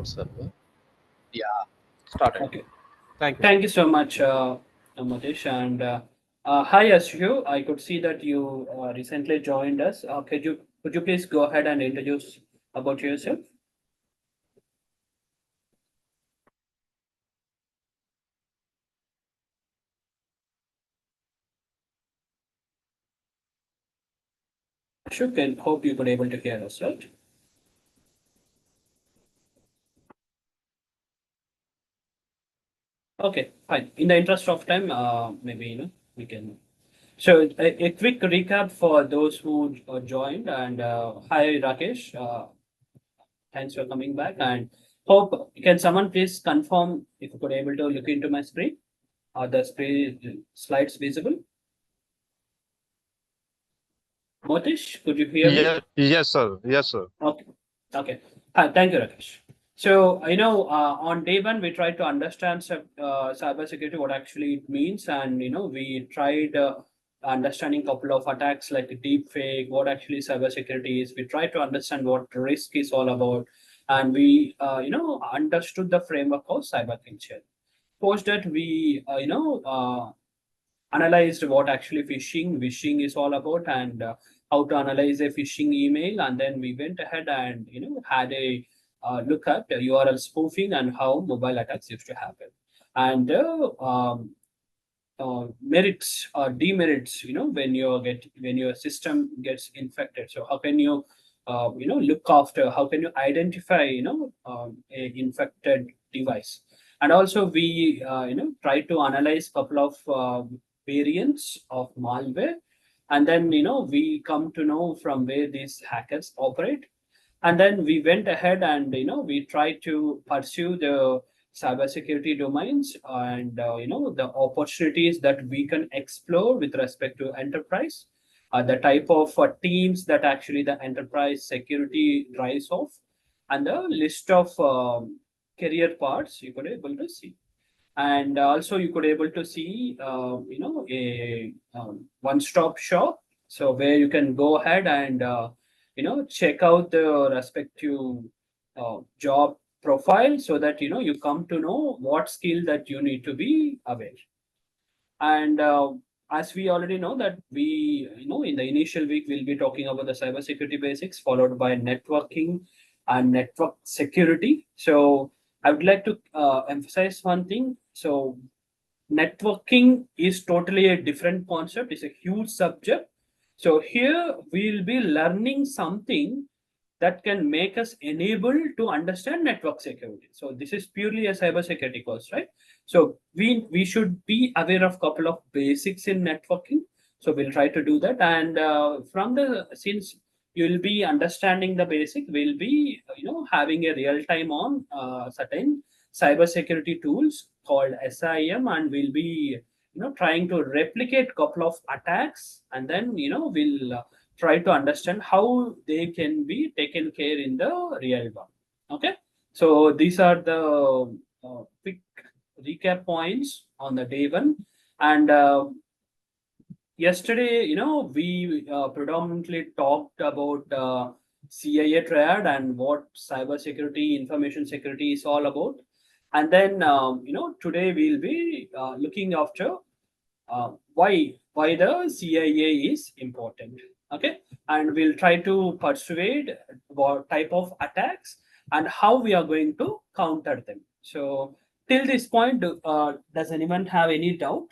our server. Yeah, started. Okay. Thank you, sir. Thank you so much, Matish. And hi, Ashu. I could see that you recently joined us. Could you please go ahead and introduce about yourself? Ashu, can hope you could able to hear us, right? Okay, fine. In the interest of time, maybe we can. So a quick recap for those who joined. And hi, Rakesh. Thanks for coming back. And hope can someone please confirm if you could able to look into my screen? Are the screen slides visible? Motish, could you hear me? Yeah, yes, sir. Yes, sir. Okay. Okay. Thank you, Rakesh. So, on day one, we tried to understand cybersecurity, what actually it means. And, we tried understanding couple of attacks like deep fake, what actually cybersecurity is. We tried to understand what risk is all about. And we, understood the framework of cyber culture. Post that, we, analyzed what actually phishing is all about, and how to analyze a phishing email. And then we went ahead and had a look at URL spoofing and how mobile attacks used to happen, and merits or demerits, when your system gets infected. So how can you look after, how can you identify a infected device. And also we try to analyze couple of variants of malware. And then we come to know from where these hackers operate. And then we went ahead and we tried to pursue the cybersecurity domains, and the opportunities that we can explore with respect to enterprise, the type of teams that actually the enterprise security drives off, and the list of career paths you could able to see. And also you could able to see a one-stop shop, so where you can go ahead and check out the respective job profile, so that you come to know what skill that you need to be aware. And as we already know that we in the initial week we'll be talking about the cybersecurity basics, followed by networking and network security. So I would like to emphasize one thing. So networking is totally a different concept. It's a huge subject. So here we'll be learning something that can make us enable to understand network security. So this is purely a cybersecurity course, right? So we should be aware of couple of basics in networking. So we'll try to do that. And from the since you'll be understanding the basic, we'll be having a real time on certain cybersecurity tools called SIM, and we'll be trying to replicate couple of attacks, and then we'll try to understand how they can be taken care in the real one. Okay, so these are the quick recap points on the day one. And yesterday, we predominantly talked about CIA triad and what cybersecurity, information security is all about. And then, today we'll be looking after why the CIA is important. Okay, and we'll try to persuade what type of attacks and how we are going to counter them. So till this point, does anyone have any doubt,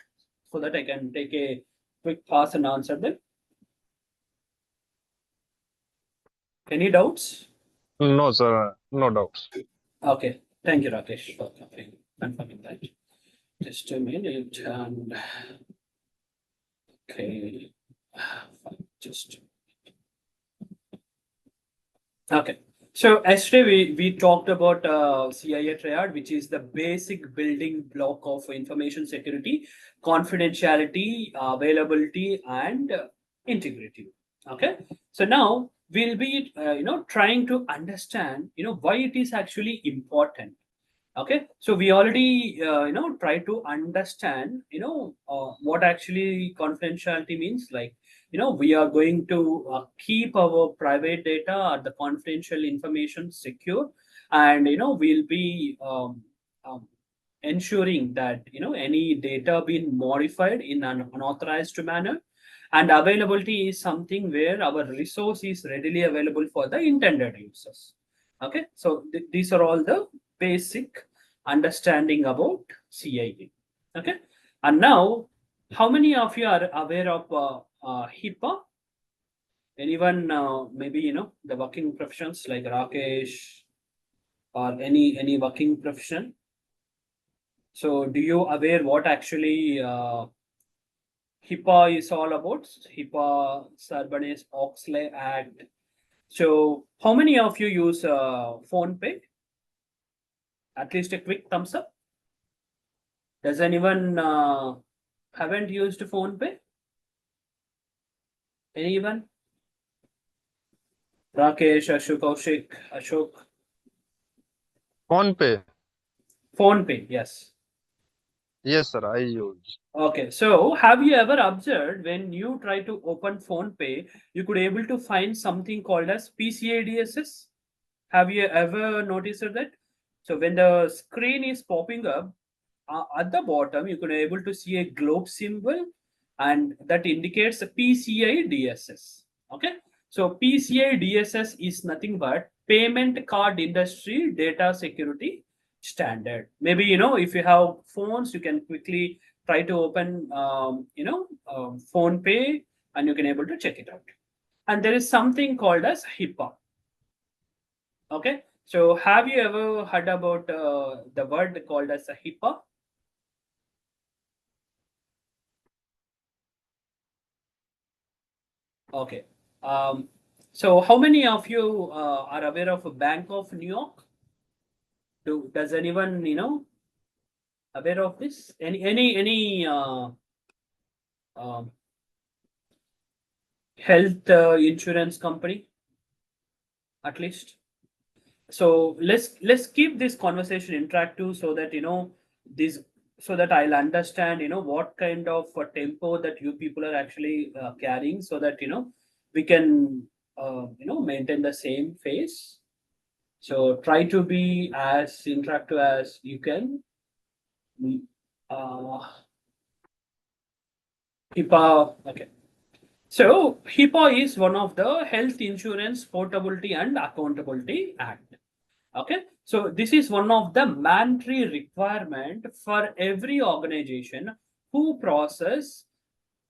so that I can take a quick pass and answer them? Any doubts? No, sir. No doubts. Okay, thank you, Rakesh, for confirming that. Just a minute. And okay, fine, just okay. So yesterday we talked about CIA triad, which is the basic building block of information security: confidentiality, availability, and integrity. Okay. So now we'll be trying to understand why it is actually important. Okay, so we already try to understand what actually confidentiality means. Like we are going to keep our private data or the confidential information secure, and we'll be ensuring that any data being modified in an unauthorized manner, and availability is something where our resource is readily available for the intended users. Okay, so these are all the basic understanding about CID. Okay, and now how many of you are aware of HIPAA? Anyone, maybe the working professions like Rakesh or any working profession? So do you aware what actually HIPAA is all about? HIPAA, Sarbanes-Oxley Act. So how many of you use phone pay? At least a quick thumbs up. Does anyone haven't used phone pay? Anyone? Rakesh, Ashok, Kaushik, Ashok. Phone pay. Phone pay, yes. Yes, sir. I use. Okay, so have you ever observed when you try to open phone pay, you could able to find something called as PCI DSS? Have you ever noticed that? So when the screen is popping up, at the bottom, you can able to see a globe symbol, and that indicates a PCI DSS. Okay, so PCI DSS is nothing but Payment Card Industry Data Security Standard. Maybe if you have phones, you can quickly try to open phone pay, and you can able to check it out. And there is something called as HIPAA. Okay, so have you ever heard about the word called as a HIPAA? Okay. So how many of you are aware of Bank of New York? Does anyone aware of this? Any health insurance company, at least? So let's keep this conversation interactive, so that this so that I'll understand what kind of tempo that you people are actually carrying, so that we can maintain the same phase. So try to be as interactive as you can. HIPAA, okay. So HIPAA is one of the Health Insurance Portability and Accountability Act. Okay, so this is one of the mandatory requirement for every organization who process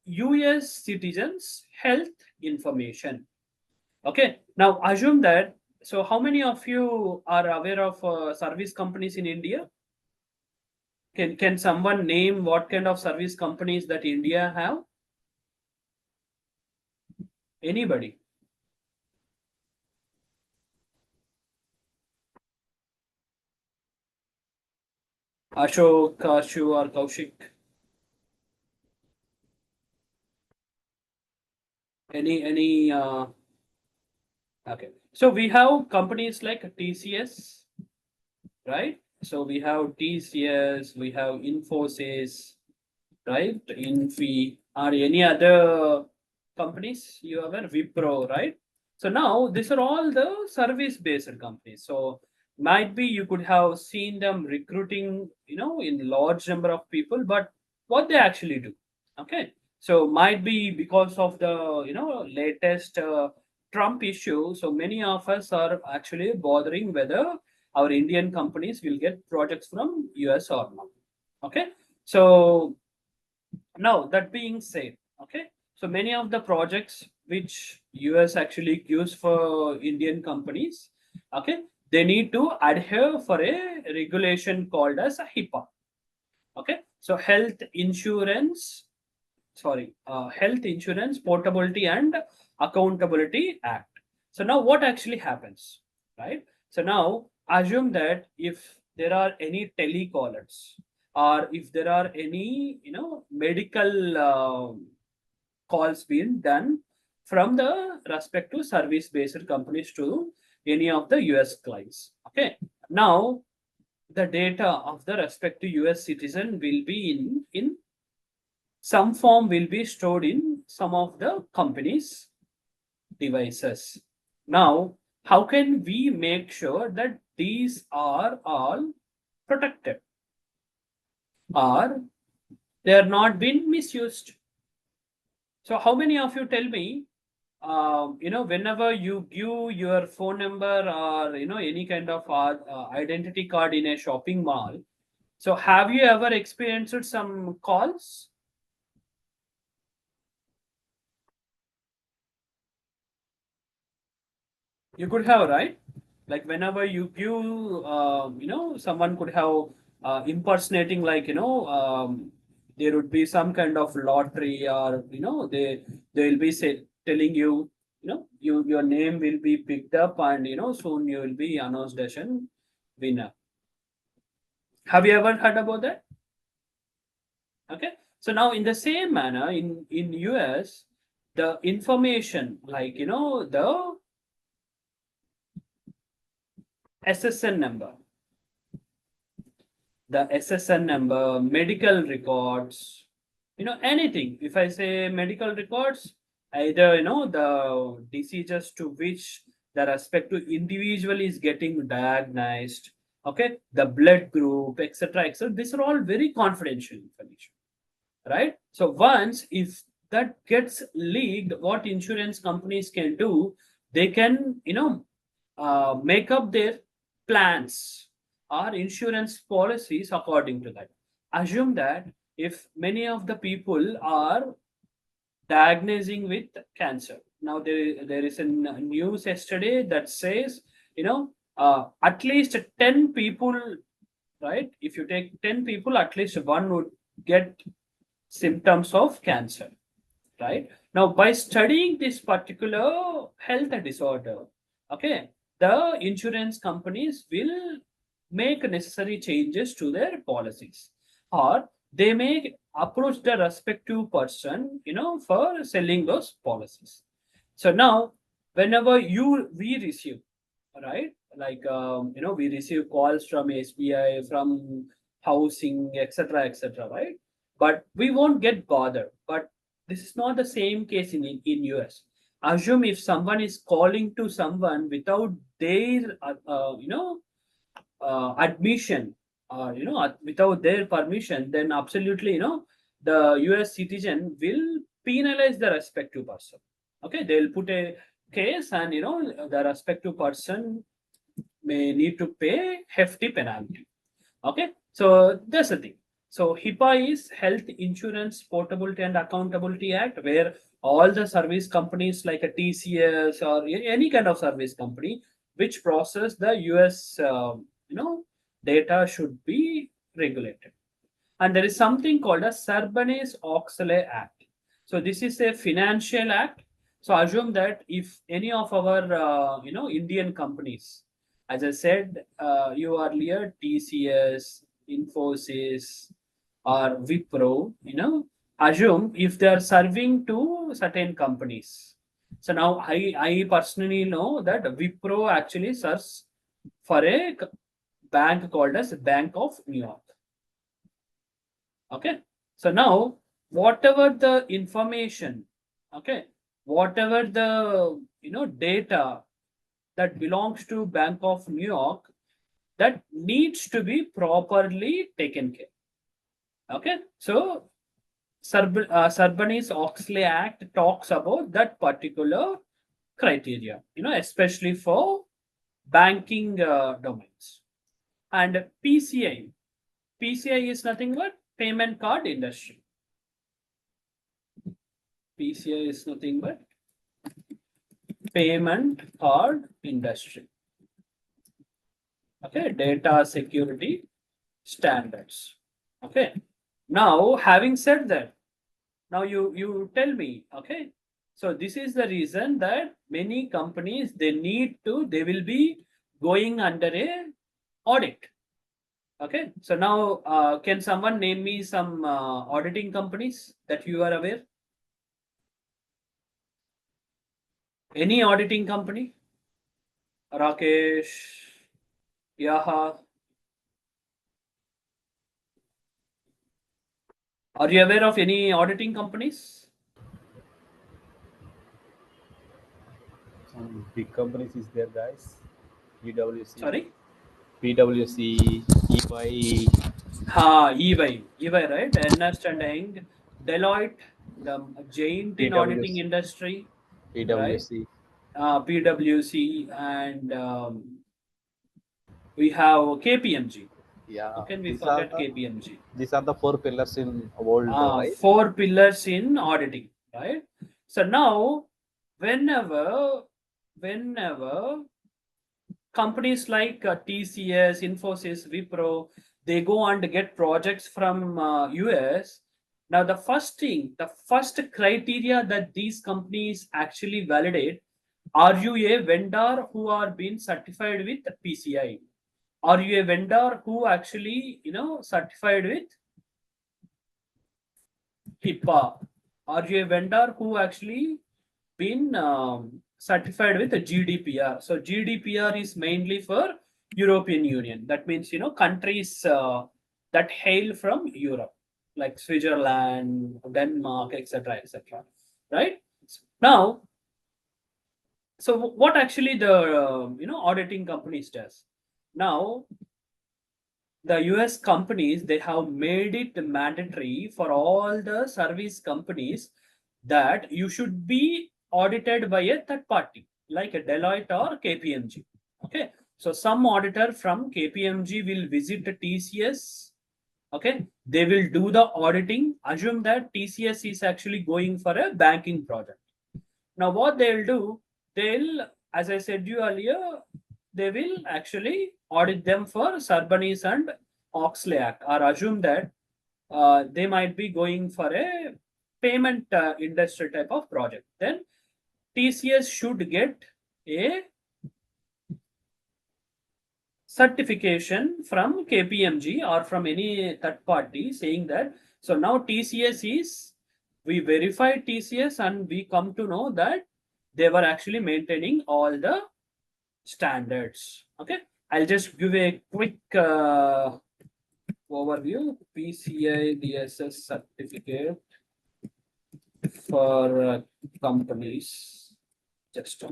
US citizens' health information. Okay, now assume that. So how many of you are aware of service companies in India? Can someone name what kind of service companies that India have? Anybody? Ashok, Ashu, or Kaushik? Any okay. So we have companies like TCS, right? So we have TCS, we have Infosys, right? Infi, or any other companies you are aware? Wipro, right? So now these are all the service-based companies. So might be you could have seen them recruiting, in large number of people, but what they actually do, okay? So might be because of the latest Trump issue. So many of us are actually bothering whether our Indian companies will get projects from US or not. Okay, so now that being said, okay, so many of the projects which US actually gives for Indian companies, okay, they need to adhere for a regulation called as a HIPAA. Okay, so Health Insurance Portability and Accountability Act. So now what actually happens, right? So now assume that if there are any telecallers, or if there are any medical calls being done from the respective service-based companies to any of the US clients. Okay, now the data of the respective US citizen will be in some form, will be stored in some of the companies' devices. Now, how can we make sure that these are all protected or they are not being misused. So how many of you tell me, whenever you give your phone number or any kind of identity card in a shopping mall, so have you ever experienced some calls? You could have, right? Like whenever you give, someone could have impersonating, like there would be some kind of lottery, or they will be telling you, your name will be picked up, and soon you will be announced as an winner. Have you ever heard about that? Okay, so now in the same manner, in US, the information, like the SSN number, medical records, anything. If I say medical records, either the diseases to which the respective individual is getting diagnosed, okay, the blood group, etc., etc. These are all very confidential information, right? So once if that gets leaked, what insurance companies can do, they can make up their plans or insurance policies according to that. Assume that if many of the people are diagnosing with cancer, now there is a news yesterday that says at least 10 people, right? If you take 10 people, at least one would get symptoms of cancer, right? Now, by studying this particular health disorder, okay, the insurance companies will make necessary changes to their policies, or they may approach the respective person, for selling those policies. So now, whenever we receive, right, like we receive calls from SBI, from housing, etc., etc., right? But we won't get bothered. But this is not the same case in US. Assume if someone is calling to someone without their admission, or without their permission, then absolutely the US citizen will penalize the respective person. Okay, they'll put a case, and the respective person may need to pay hefty penalty. Okay, so that's the thing. So HIPAA is Health Insurance Portability and Accountability Act, where all the service companies like a TCS or any kind of service company which process the US data should be regulated. And there is something called a Sarbanes-Oxley Act. So this is a financial act. So assume that if any of our Indian companies, as I said you earlier, TCS, Infosys, or Wipro, assume if they are serving to certain companies. So now I personally know that Wipro actually serves for a bank called as Bank of New York. Okay, so now whatever the information, okay, whatever the data that belongs to Bank of New York, that needs to be properly taken care. Okay, so Sarbanes-Oxley Act talks about that particular criteria, especially for banking domains. And PCI is nothing but payment card industry. PCI is nothing but payment card industry. Okay, data security standards. Okay, now having said that, now you tell me, okay, so this is the reason that many companies they will be going under a audit. Okay, so now can someone name me some auditing companies that you are aware? Any auditing company? Rakesh, Yaha. Are you aware of any auditing companies? Some big companies is there, guys. PwC. Sorry? PwC, EY, EY, right? Ernst and Young, Deloitte, the giant in auditing PwC, industry, right? PwC. PwC, and we have KPMG. Yeah, How can we these are forget the KPMG? these are the four pillars in world, right? Four pillars in auditing, right? So now, whenever companies like TCS, Infosys, Wipro, they go and get projects from US. Now, the first criteria that these companies actually validate: are you a vendor who are being certified with PCI? Are you a vendor who actually certified with HIPAA? Are you a vendor who actually been certified with a GDPR? So GDPR is mainly for European Union. That means countries that hail from Europe, like Switzerland, Denmark, etc., etc. Right now, so what actually the auditing companies does now? The US companies, they have made it mandatory for all the service companies that you should be audited by a third party like a Deloitte or KPMG. Okay, so some auditor from KPMG will visit the TCS. Okay, they will do the auditing. Assume that TCS is actually going for a banking project. Now what they'll do, they'll, as I said you earlier, they will actually audit them for Sarbanes and Oxley Act, or assume that they might be going for a payment industry type of project. Then TCS should get a certification from KPMG or from any third party saying that, so now TCS is, we verify TCS and we come to know that they were actually maintaining all the standards. Okay, I'll just give a quick overview. PCI DSS certificate for companies. Just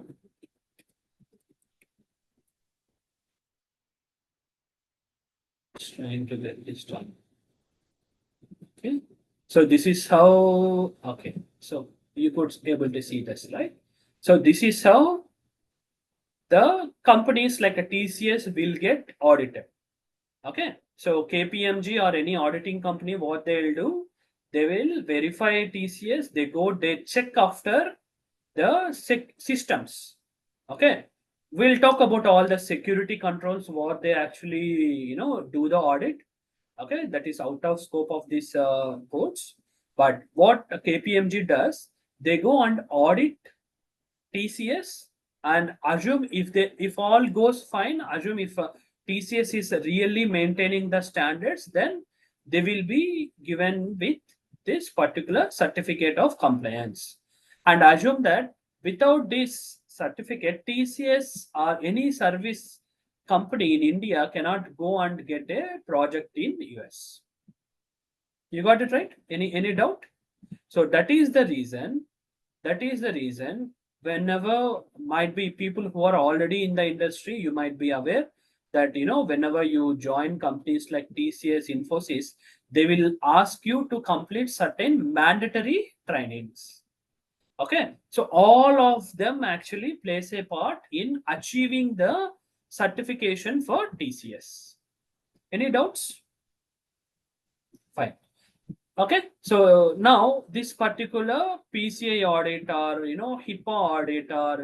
trying to get this done. Okay, so this is how. Okay, so you could able to see this, right? So this is how the companies like a TCS will get audited. Okay, so KPMG or any auditing company, what they'll do, they will verify TCS. They check after the systems. Okay, we'll talk about all the security controls, what they actually do the audit. Okay, that is out of scope of this course. But what KPMG does, they go and audit TCS and assume if all goes fine, assume if TCS is really maintaining the standards, then they will be given with this particular certificate of compliance. And assume that without this certificate, TCS or any service company in India cannot go and get a project in US. You got it right? Any doubt? So that is the reason. Whenever might be people who are already in the industry, you might be aware that whenever you join companies like TCS, Infosys, they will ask you to complete certain mandatory trainings. Okay, so all of them actually plays a part in achieving the certification for TCS. Any doubts? Fine. Okay, so now this particular PCI audit or HIPAA audit or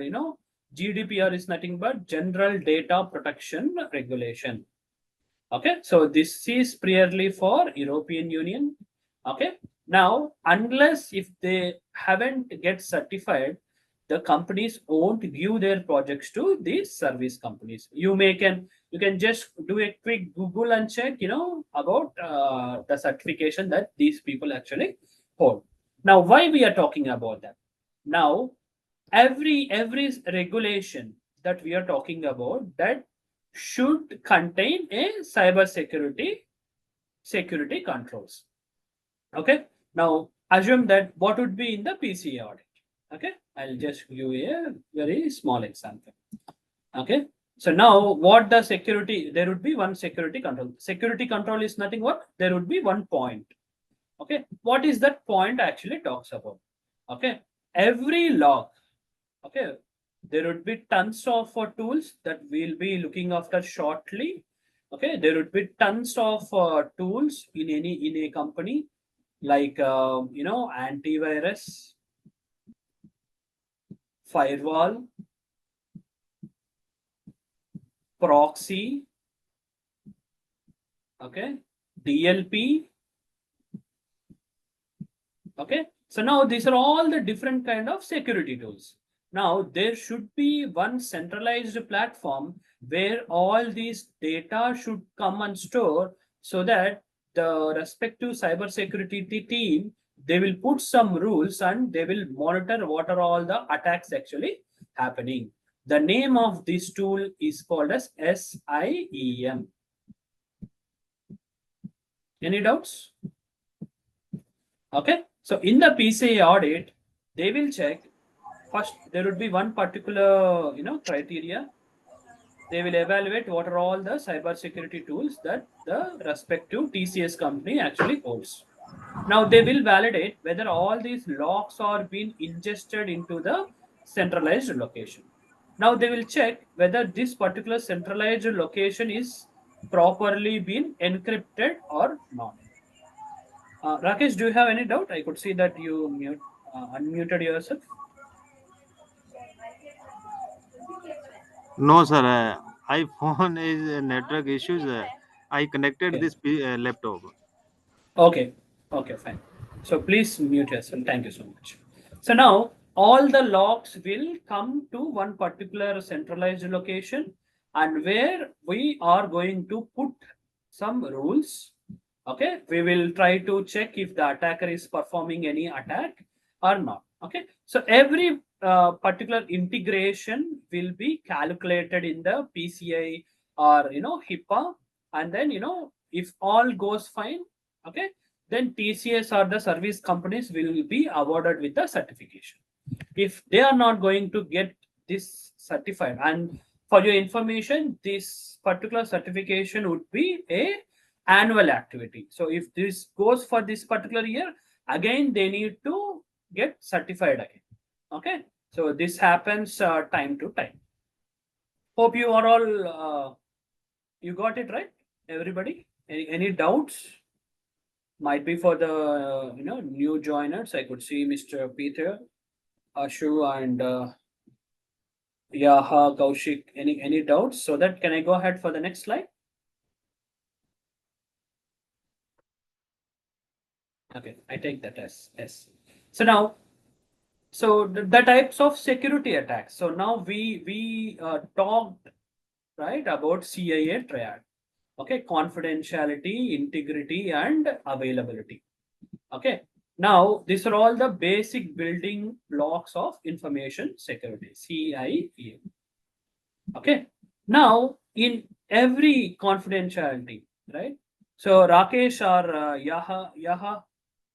GDPR is nothing but General Data Protection Regulation. Okay, so this is primarily for European Union. Okay, now unless if they haven't get certified, the companies won't give their projects to these service companies. You can just do a quick Google and check about the certification that these people actually hold. Now why we are talking about that? Now every regulation that we are talking about, that should contain a cybersecurity controls. Okay, now assume that what would be in the PCA audit. Okay, I'll just give you a very small example. Okay, So now what the security, there would be one security control. Security control is nothing but there would be one point. Okay, what is that point actually talks about? Okay, every log, okay, there would be tons of tools that we'll be looking after shortly. Okay, there would be tons of tools in a company, like antivirus, firewall, proxy, okay, DLP. Okay, so now these are all the different kind of security tools. Now there should be one centralized platform where all these data should come and store, so that the respective cybersecurity team, they will put some rules and they will monitor what are all the attacks actually happening. The name of this tool is called as SIEM. Any doubts? Okay, so in the PCI audit, they will check first. There would be one particular criteria. They will evaluate what are all the cybersecurity tools that the respective TCS company actually holds. Now they will validate whether all these logs are being ingested into the centralized location. Now they will check whether this particular centralized location is properly been encrypted or not. Rakesh, do you have any doubt? I could see that you unmuted yourself. No, sir. iPhone is network issues. I connected Okay. this laptop. Okay. Okay, fine. So please mute yourself. Thank you so much. So now all the logs will come to one particular centralized location, and where we are going to put some rules. Okay, we will try to check if the attacker is performing any attack or not. Okay, so every particular integration will be calculated in the PCI or HIPAA, and then if all goes fine, okay, then TCS or the service companies will be awarded with the certification. If they are not going to get this certified, and for your information, this particular certification would be a annual activity. So if this goes for this particular year, again they need to get certified again. Okay, so this happens time to time. Hope you are all you got it right, everybody. Any doubts? Might be for the new joiners. I could see Mr. Peter, Ashu, and Yaha, Kaushik. Any doubts? So that can I go ahead for the next slide? Okay, I take that as yes. So now, so the types of security attacks. So now we talked right about CIA triad. Okay, confidentiality, integrity, and availability. Okay, now these are all the basic building blocks of information security, CIE. Okay, now in every confidentiality, right? So Rakesh or Yaha,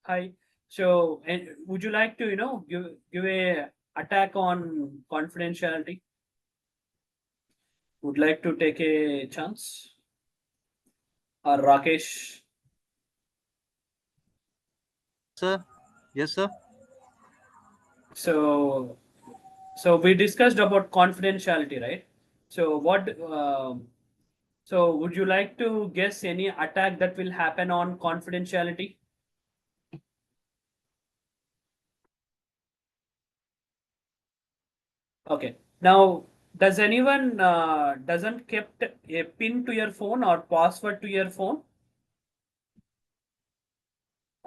hi. So would you like to give a attack on confidentiality? Would like to take a chance? Or Rakesh? Sir. Yes, sir. So we discussed about confidentiality, right? So so would you like to guess any attack that will happen on confidentiality? Okay. Now, does anyone doesn't kept a pin to your phone or password to your phone?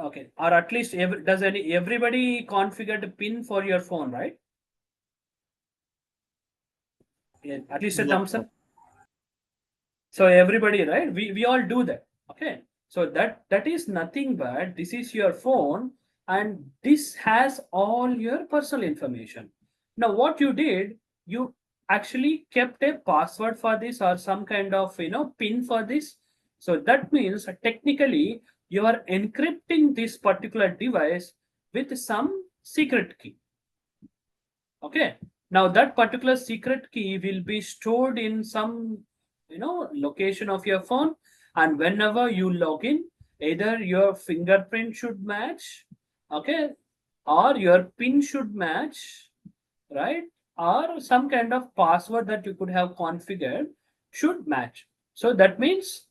Okay. Or at least does everybody configured a pin for your phone, right? Yeah, at least a Yes, thumbs sir. up. So everybody, right? We all do that. Okay. So that is nothing but this is your phone, and this has all your personal information. Now what you did, you actually kept a password for this or some kind of pin for this. So that means technically you are encrypting this particular device with some secret key. Okay. Now that particular secret key will be stored in some, location of your phone, and whenever you log in, either your fingerprint should match, okay, or your pin should match, right? Or some kind of password that you could have configured should match. So that means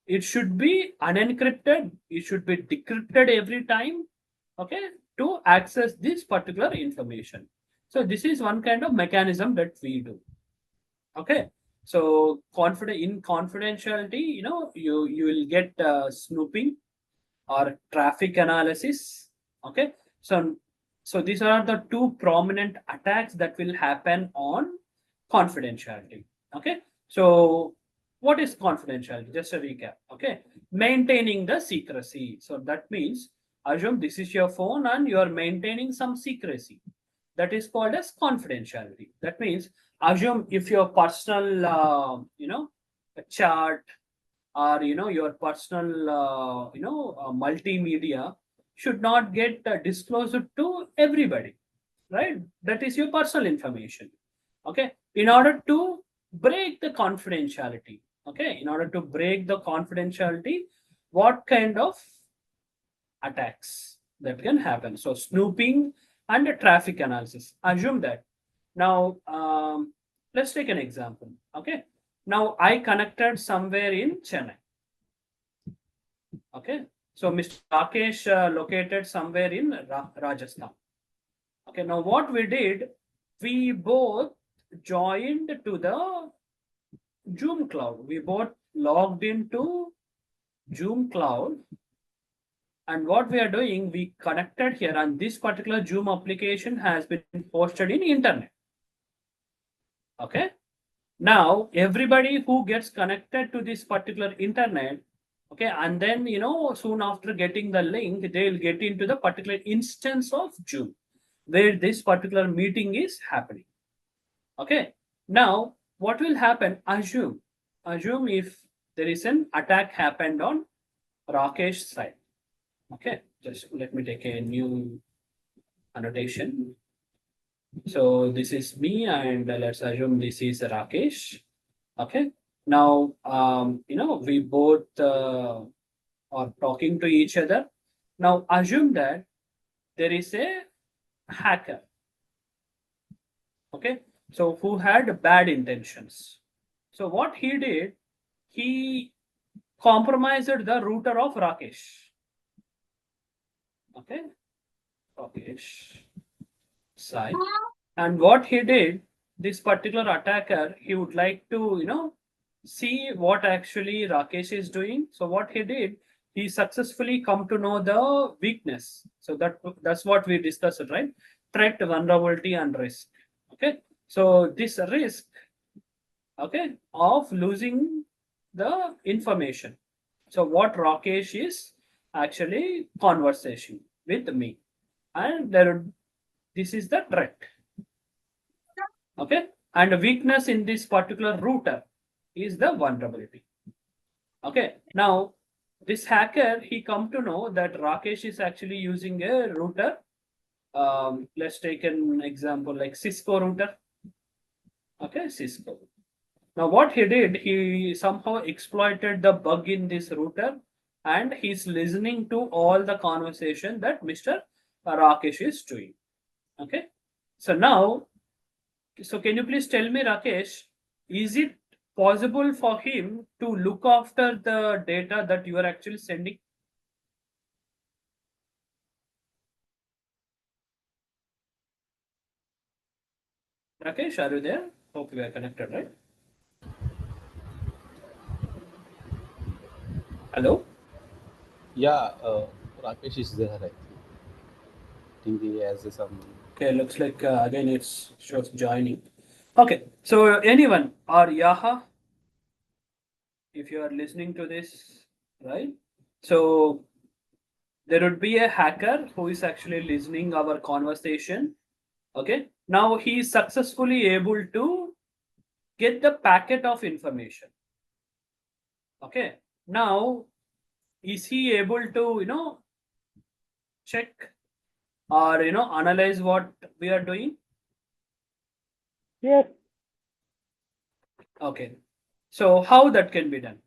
it should be unencrypted, it should be decrypted every time, okay, to access this particular information. So this is one kind of mechanism that we do. Okay. So in confidentiality, you will get snooping or traffic analysis. Okay. So these are the two prominent attacks that will happen on confidentiality. Okay. So what is confidentiality? Just a recap. Okay. Maintaining the secrecy. So that means assume this is your phone and you are maintaining some secrecy. That is called as confidentiality. That means assume if your personal, chart, or your personal multimedia should not get disclosed to everybody, right? That is your personal information. Okay. In order to break the confidentiality, okay, in order to break the confidentiality, what kind of attacks that can happen? So snooping and traffic analysis, assume that. Now let's take an example. Okay. Now I connected somewhere in Chennai. Okay. So Mr. Rakesh located somewhere in Rajasthan. Okay. Now what we did, we both joined to the Zoom cloud. We both logged into Zoom cloud. And what we are doing, we connected here, and this particular Zoom application has been posted in internet. Okay. Now everybody who gets connected to this particular internet, okay, and then soon after getting the link, they'll get into the particular instance of Zoom where this particular meeting is happening. Okay. Now what will happen? Assume if there is an attack happened on Rakesh's side. Okay, just let me take a new annotation. So this is me, and let's assume this is Rakesh. Okay. Now, we both are talking to each other. Now, assume that there is a hacker. Okay. So who had bad intentions. So what he did, he compromised the router of Rakesh. Okay. Rakesh side. And what he did, this particular attacker, he would like to, see what actually Rakesh is doing. So what he did, he successfully come to know the weakness. So that's what we discussed, right? Threat, vulnerability, and risk. Okay. So this risk, okay, of losing the information. So what Rakesh is actually conversation with me, and this is the threat. Okay. And weakness in this particular router is the vulnerability. Okay. Now this hacker, he come to know that Rakesh is actually using a router. Let's take an example like Cisco router. Okay, Cisco. Now what he did, he somehow exploited the bug in this router, and he's listening to all the conversation that Mr. Rakesh is doing. Okay. So now, so can you please tell me, Rakesh, is it possible for him to look after the data that you are actually sending? Rakesh, are you there? Hope we are connected, right? Hello? Yeah, Rakesh is there, I think he has some. Okay, looks like again it's shows joining. Okay, so anyone or Yaha, if you are listening to this, right? So there would be a hacker who is actually listening our conversation. Okay, now he is successfully able to get the packet of information. Okay, now is he able to check or analyze what we are doing? Yes. Okay. So how that can be done?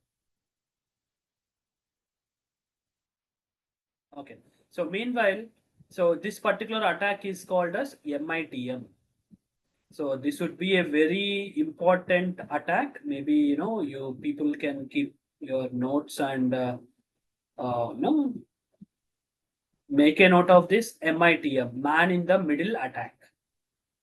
Okay. So meanwhile, so this particular attack is called as MITM. So this would be a very important attack. Maybe you people can keep your notes and make a note of this MITM, man in the middle attack.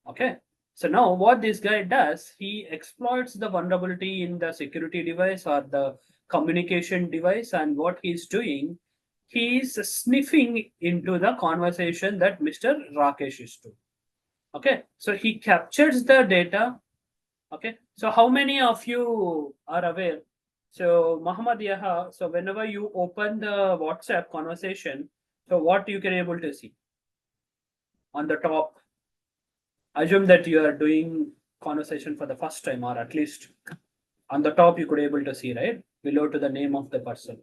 Okay. So now what this guy does, he exploits the vulnerability in the security device or the communication device, and what he's doing, he's sniffing into the conversation that Mr. Rakesh is doing. Okay, so he captures the data. Okay, so how many of you are aware? So Muhammad Yaha, so whenever you open the WhatsApp conversation, so what you can able to see on the top? Assume that you are doing conversation for the first time, or at least on the top you could able to see, right, below to the name of the person.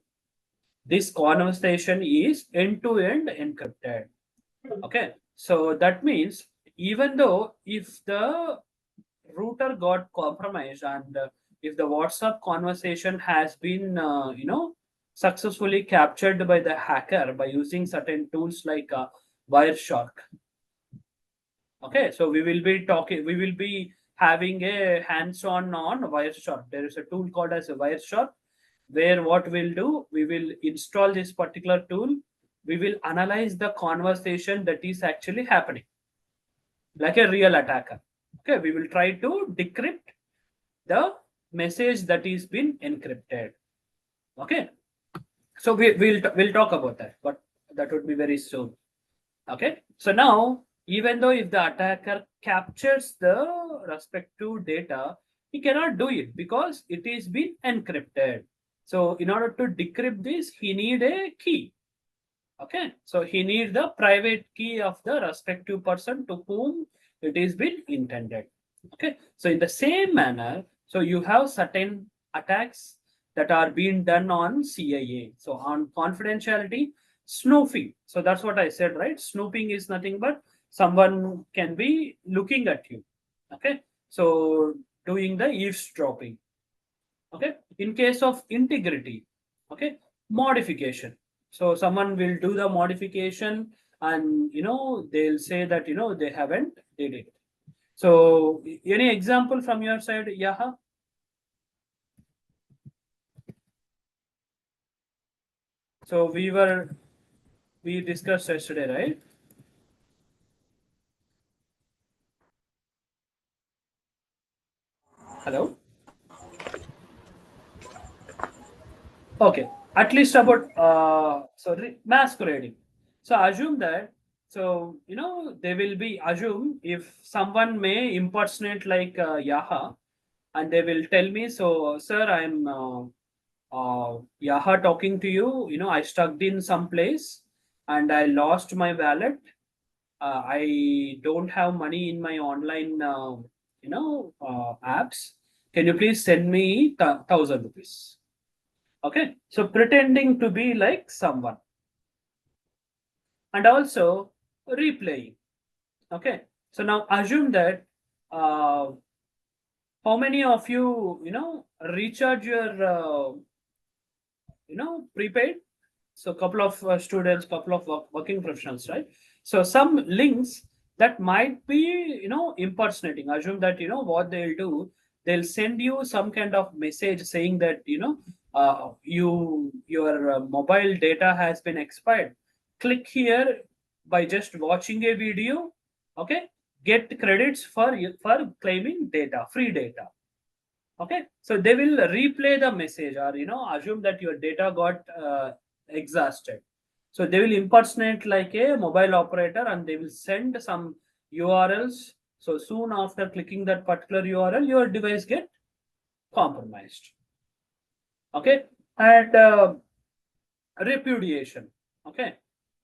This conversation is end-to-end encrypted. Okay, so that means even though if the router got compromised, and if the WhatsApp conversation has been successfully captured by the hacker by using certain tools like Wireshark. Okay, so we will be having a hands-on on Wireshark. There is a tool called as a Wireshark, where what we'll do, we will install this particular tool. We will analyze the conversation that is actually happening like a real attacker. Okay, we will try to decrypt the message that is been encrypted. Okay, so we'll talk about that, but that would be very soon. Okay, so now even though if the attacker captures the respective data, he cannot do it because it is been encrypted. So in order to decrypt this, he need a key. Okay, so he need the private key of the respective person to whom it is been intended. Okay, so in the same manner, so you have certain attacks that are being done on CIA. So on confidentiality, snooping. So that's what I said, right? Snooping is nothing but someone can be looking at you. Okay, so doing the eavesdropping. Okay, in case of integrity, okay, modification. So someone will do the modification, and they'll say that they haven't did it. So any example from your side, Yaha? So we discussed yesterday, right? Hello. Okay, at least about masquerading. So assume that, so they will be assume if someone may impersonate like Yaha, and they will tell me, so sir, I'm Yaha talking to you. I stuck in some place and I lost my wallet. I don't have money in my online apps. Can you please send me 1,000 rupees? Okay, so pretending to be like someone, and also replaying. Okay, so now assume that how many of you recharge your prepaid. So couple of students, couple of working professionals, right? So some links that might be impersonating. Assume that what they'll do, they'll send you some kind of message saying that your mobile data has been expired. Click here by just watching a video. Okay, get credits for claiming data, free data. Okay, so they will replay the message, or assume that your data got exhausted. So they will impersonate like a mobile operator, and they will send some URLs. So soon after clicking that particular URL, your device get compromised. Okay, and repudiation. Okay,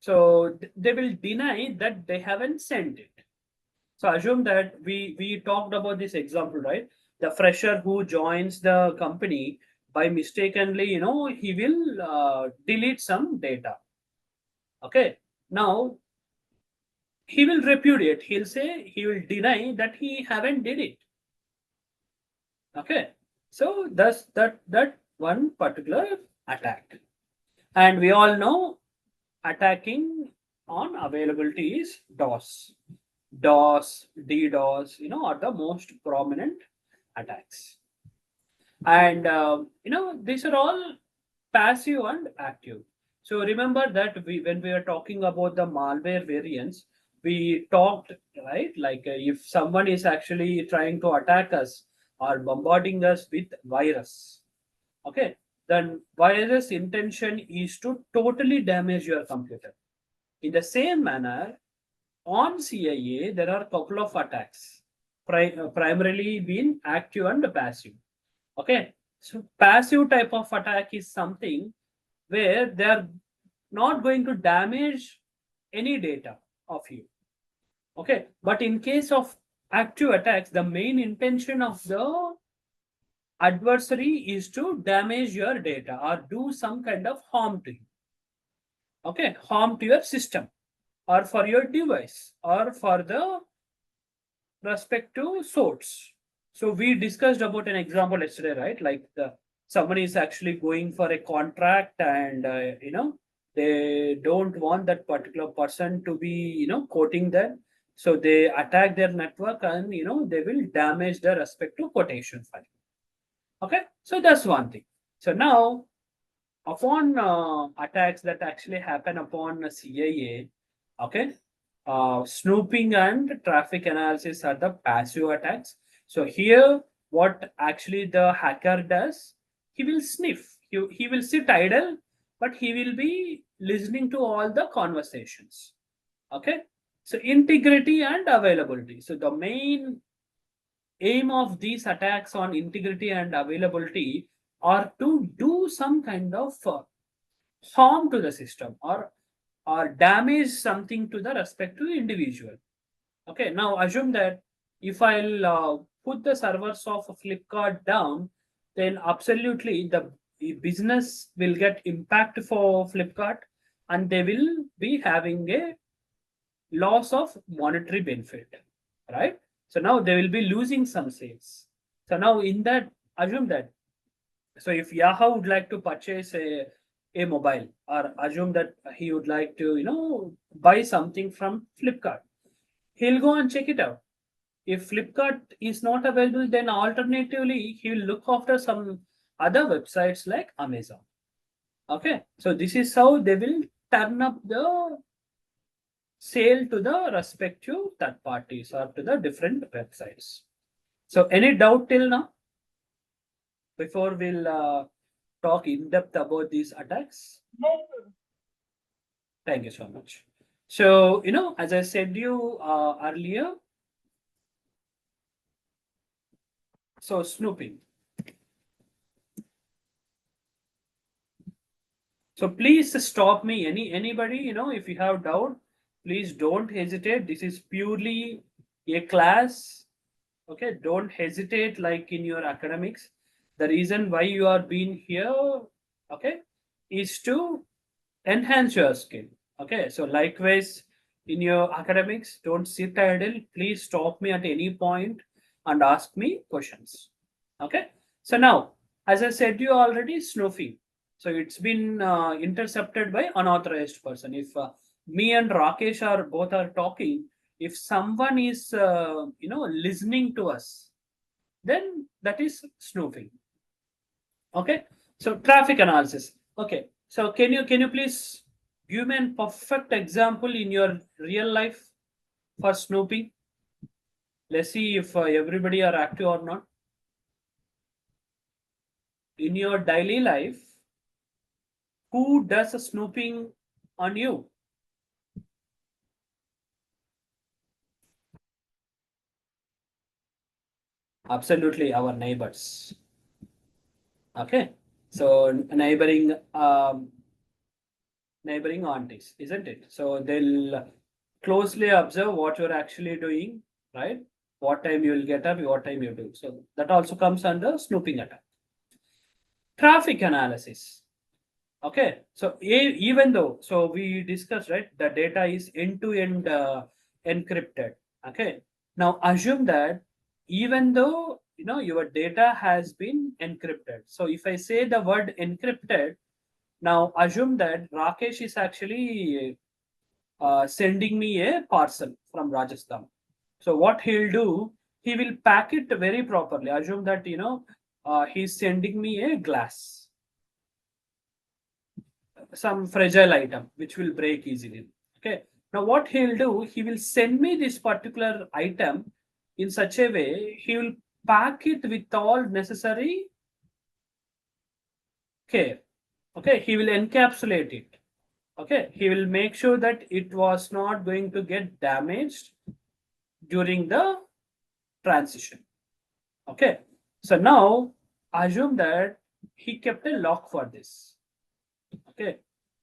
so they will deny that they haven't sent it. So assume that we talked about this example, right? The fresher who joins the company by mistakenly, he will delete some data. Okay, now he will repudiate. He'll say, he will deny that he haven't did it. Okay, so that's that one particular attack, and we all know attacking on availability is DOS, DDoS, are the most prominent attacks. And these are all passive and active. So remember that when we are talking about the malware variants, we talked, right, like if someone is actually trying to attack us or bombarding us with virus, okay, then virus intention is to totally damage your computer. In the same manner, on CIA there are a couple of attacks, primarily being active and passive. Okay, so passive type of attack is something where they are not going to damage any data of you. Okay, but in case of active attacks, the main intention of the adversary is to damage your data or do some kind of harm to you. Okay, harm to your system or for your device or for the respective source. So we discussed about an example yesterday, right? Like someone is actually going for a contract, and they don't want that particular person to be quoting them, so they attack their network, and they will damage the respective quotation file. Okay, so that's one thing. So now, upon attacks that actually happen upon CIA, okay, snooping and traffic analysis are the passive attacks. So here, what actually the hacker does, he will sniff. He will sit idle, but he will be listening to all the conversations. Okay. So integrity and availability. So the main aim of these attacks on integrity and availability are to do some kind of harm to the system, or damage something to the respective individual. Okay, now assume that if I'll put the servers of Flipkart down, then absolutely the business will get impact for Flipkart, and they will be having a loss of monetary benefit, right? So now they will be losing some sales. So now in that, assume that, so if Yahoo would like to purchase a mobile, or assume that he would like to buy something from Flipkart, he'll go and check it out. If Flipkart is not available, then alternatively he will look after some other websites like Amazon. Okay, so this is how they will turn up the sale to the respective third parties or to the different websites. So any doubt till now before we'll talk in depth about these attacks? Thank you so much. So, as I said you earlier, so snooping. So please stop me. Anybody, if you have doubt, please don't hesitate. This is purely a class. Okay, don't hesitate like in your academics. The reason why you are being here, okay, is to enhance your skill. Okay, so likewise in your academics, don't sit idle. Please stop me at any point and ask me questions. Okay, so now, as I said you already, snooping. So it's been intercepted by unauthorized person. If me and Rakesh are both are talking, if someone is listening to us, then that is snooping. Okay, so traffic analysis. Okay, so can you please give me a perfect example in your real life for snooping? Let's see if everybody are active or not. In your daily life, who does a snooping on you? Absolutely, our neighbors. Okay, so neighboring aunties, isn't it? So they'll closely observe what you're actually doing, right? What time you will get up, what time you do. So that also comes under snooping attack. Traffic analysis. Okay, so even though, so we discussed, right, the data is end-to-end encrypted. Okay, now assume that even though your data has been encrypted. So if I say the word encrypted, now assume that Rakesh is actually sending me a parcel from Rajasthan. So what he'll do, he will pack it very properly. Assume that he's sending me a glass, some fragile item which will break easily. Okay. Now what he'll do, he will send me this particular item in such a way, he will pack it with all necessary care. Okay, he will encapsulate it. Okay, he will make sure that it was not going to get damaged during the transition. Okay, so now assume that he kept a lock for this. Okay,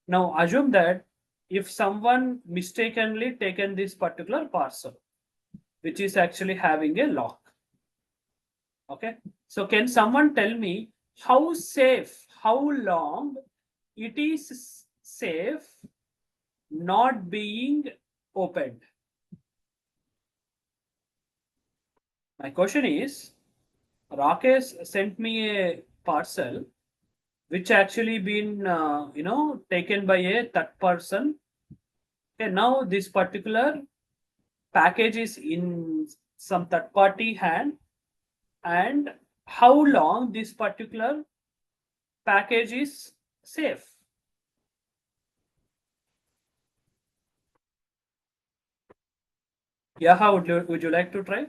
now assume that if someone mistakenly taken this particular parcel, which is actually having a lock. Okay, so can someone tell me how safe, how long it is safe not being opened? My question is, Rakesh sent me a parcel which actually been taken by a third person. Okay, now this particular package is in some third party hand, and how long this particular package is safe? Yeah, how would you like to try?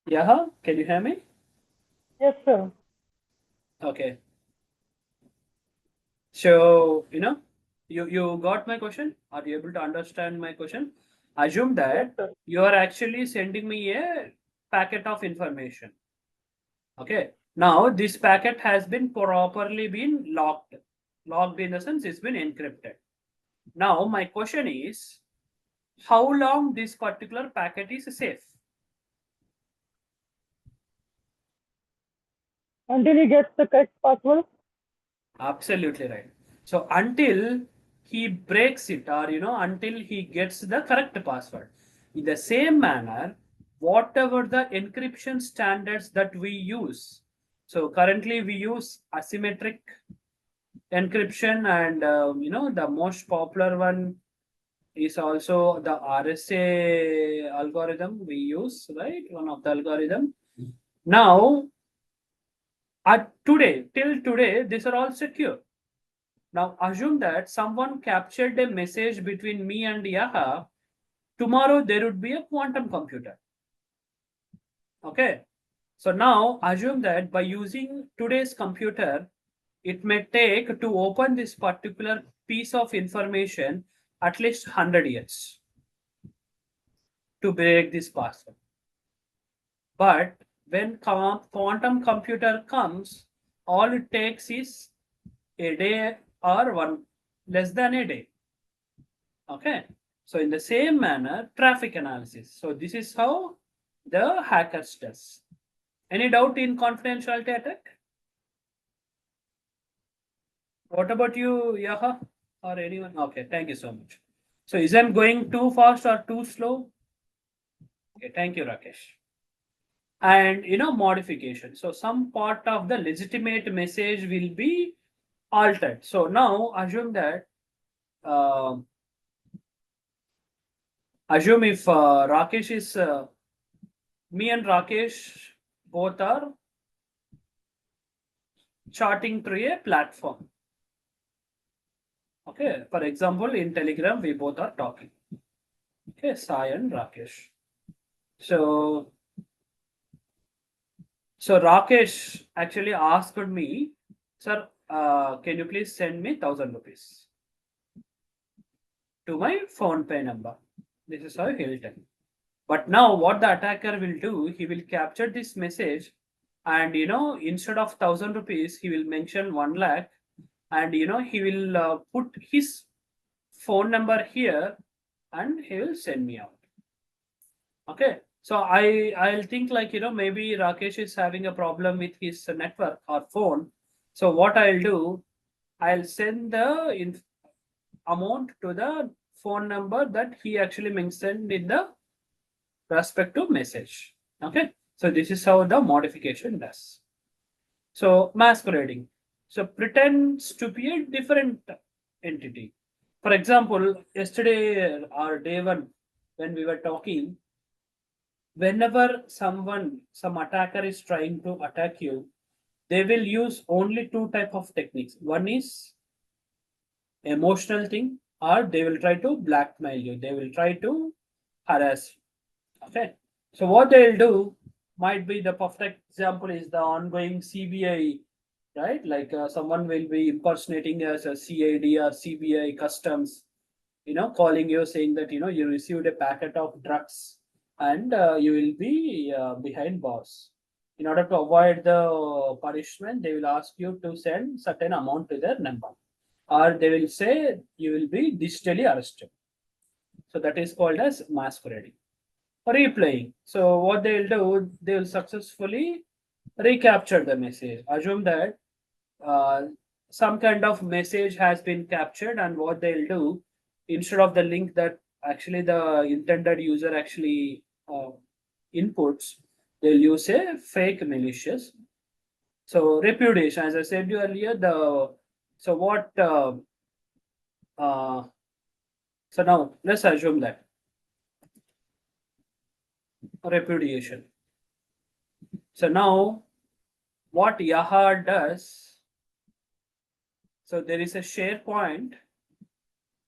Yeah, can you hear me? Yes, sir. Okay. So, you got my question? Are you able to understand my question? Assume Yes, that sir. you are actually sending me a packet of information. Okay. Now this packet has been properly been locked. Locked in the sense it's been encrypted. Now my question is, how long this particular packet is safe? Until he gets the correct password. Absolutely right. So until he breaks it, or until he gets the correct password. In the same manner, whatever the encryption standards that we use. So currently we use asymmetric encryption, and the most popular one is also the RSA algorithm we use, right? One of the algorithm. Now, till today, these are all secure. Now assume that someone captured a message between me and Yaha. Tomorrow there would be a quantum computer. Okay. So now assume that by using today's computer, it may take to open this particular piece of information at least 100 years to break this password. But when quantum computer comes, all it takes is a day or less than a day. Okay. So in the same manner, traffic analysis. So this is how the hackers does. Any doubt in confidentiality attack? What about you, Yaha, or anyone? Okay, thank you so much. So is I'm going too fast or too slow? Okay, thank you, Rakesh. And modification. So some part of the legitimate message will be altered. So now assume that assume if Rakesh is me and Rakesh both are chatting through a platform. Okay, for example, in Telegram, we both are talking. Okay, Sai and Rakesh. So Rakesh actually asked me, sir, can you please send me 1,000 rupees to my phone pay number? This is how he'll tell. But now what the attacker will do, he will capture this message, and instead of 1,000 rupees, he will mention 1 lakh, and he will put his phone number here, and he will send me out. Okay, so I'll think like maybe Rakesh is having a problem with his network or phone. So what I'll do, I'll send the amount to the phone number that he actually mentioned in the respective message. Okay, so this is how the modification does. So masquerading. So pretends to be a different entity. For example, yesterday or day one, when we were talking, whenever some attacker is trying to attack you, they will use only two type of techniques. One is emotional thing, or they will try to blackmail you. They will try to harass you. Okay. So what they'll do might be the perfect example is the ongoing CBI, right? Like someone will be impersonating as a CID or CBI customs, calling you saying that you received a packet of drugs and you will be behind bars. In order to avoid the punishment, they will ask you to send certain amount to their number, or they will say you will be digitally arrested. So that is called as masquerading. Replaying. So what they'll do, they'll successfully recapture the message. Assume that uh, some kind of message has been captured, and what they'll do, instead of the link that actually the intended user actually inputs, they'll use a fake malicious. So repudiation, as I said earlier, the so what uh, so now let's assume that repudiation. So now what Yaha does, so there is a SharePoint,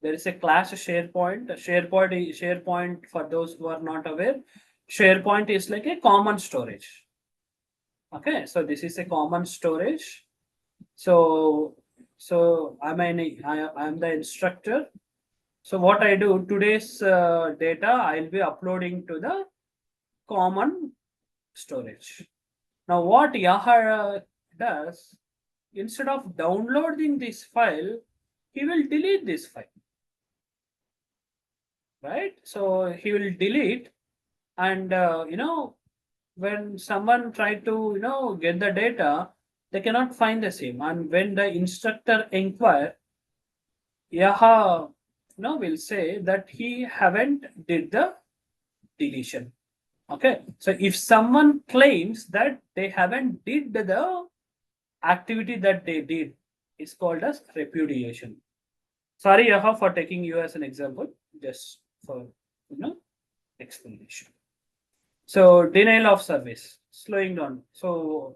there is a class SharePoint. SharePoint, for those who are not aware, SharePoint is like a common storage. Okay, so this is a common storage. So I'm the instructor. So what I do, today's data I'll be uploading to the common storage. Now what Yaha does, instead of downloading this file, he will delete this file, right? So he will delete, and when someone try to get the data, they cannot find the same. And when the instructor inquire, Yaha will say that he haven't did the deletion. Okay, so if someone claims that they haven't did the activity that they did, is called as repudiation. Sorry, Yaha, for taking you as an example, just for explanation. So denial of service, slowing down. So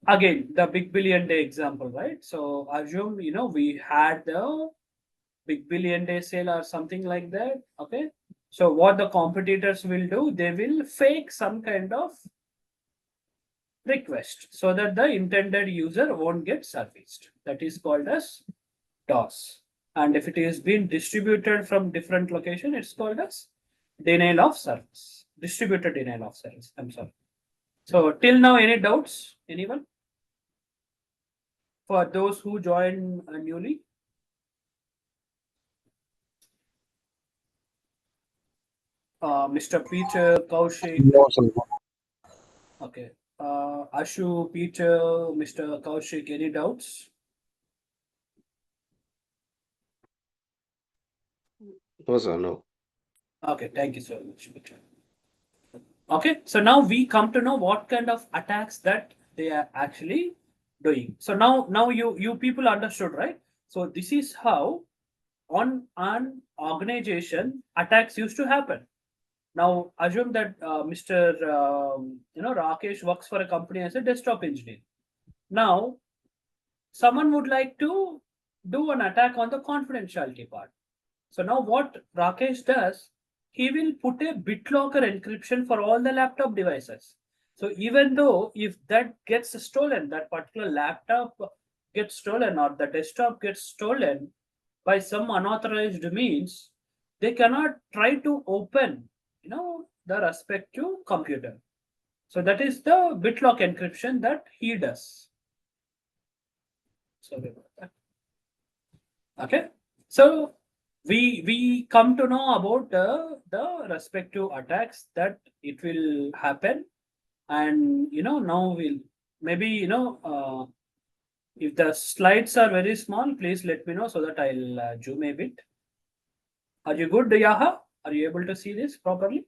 again, the big billion day example, right? So assume we had the big billion day sale or something like that. Okay. So what the competitors will do, they will fake some kind of request so that the intended user won't get serviced. That is called as DOS. And if it is being distributed from different location, it's called as denial of service. Distributed denial of service. I'm sorry. So till now, any doubts? Anyone? For those who join newly? Mr. Peter, Kaushik. No, sir. Okay. Ashu, Peter, Mr. Kaushik, any doubts? No, sir. No. Okay, thank you so much, Peter. Okay, so now we come to know what kind of attacks that they are actually doing. So now you people understood, right? So this is how on an organization attacks used to happen. Now assume that Mr. Rakesh works for a company as a desktop engineer. Now someone would like to do an attack on the confidentiality part. So now what Rakesh does, he will put a BitLocker encryption for all the laptop devices. So even though if that gets stolen, that particular laptop gets stolen or the desktop gets stolen by some unauthorized means, they cannot try to open, the respective computer. So that is the BitLock encryption that he does. Sorry about that. Okay. So we come to know about the respective attacks that it will happen, and now we'll maybe If the slides are very small, please let me know so that I'll zoom a bit. Are you good, Yaha? Are you able to see this properly?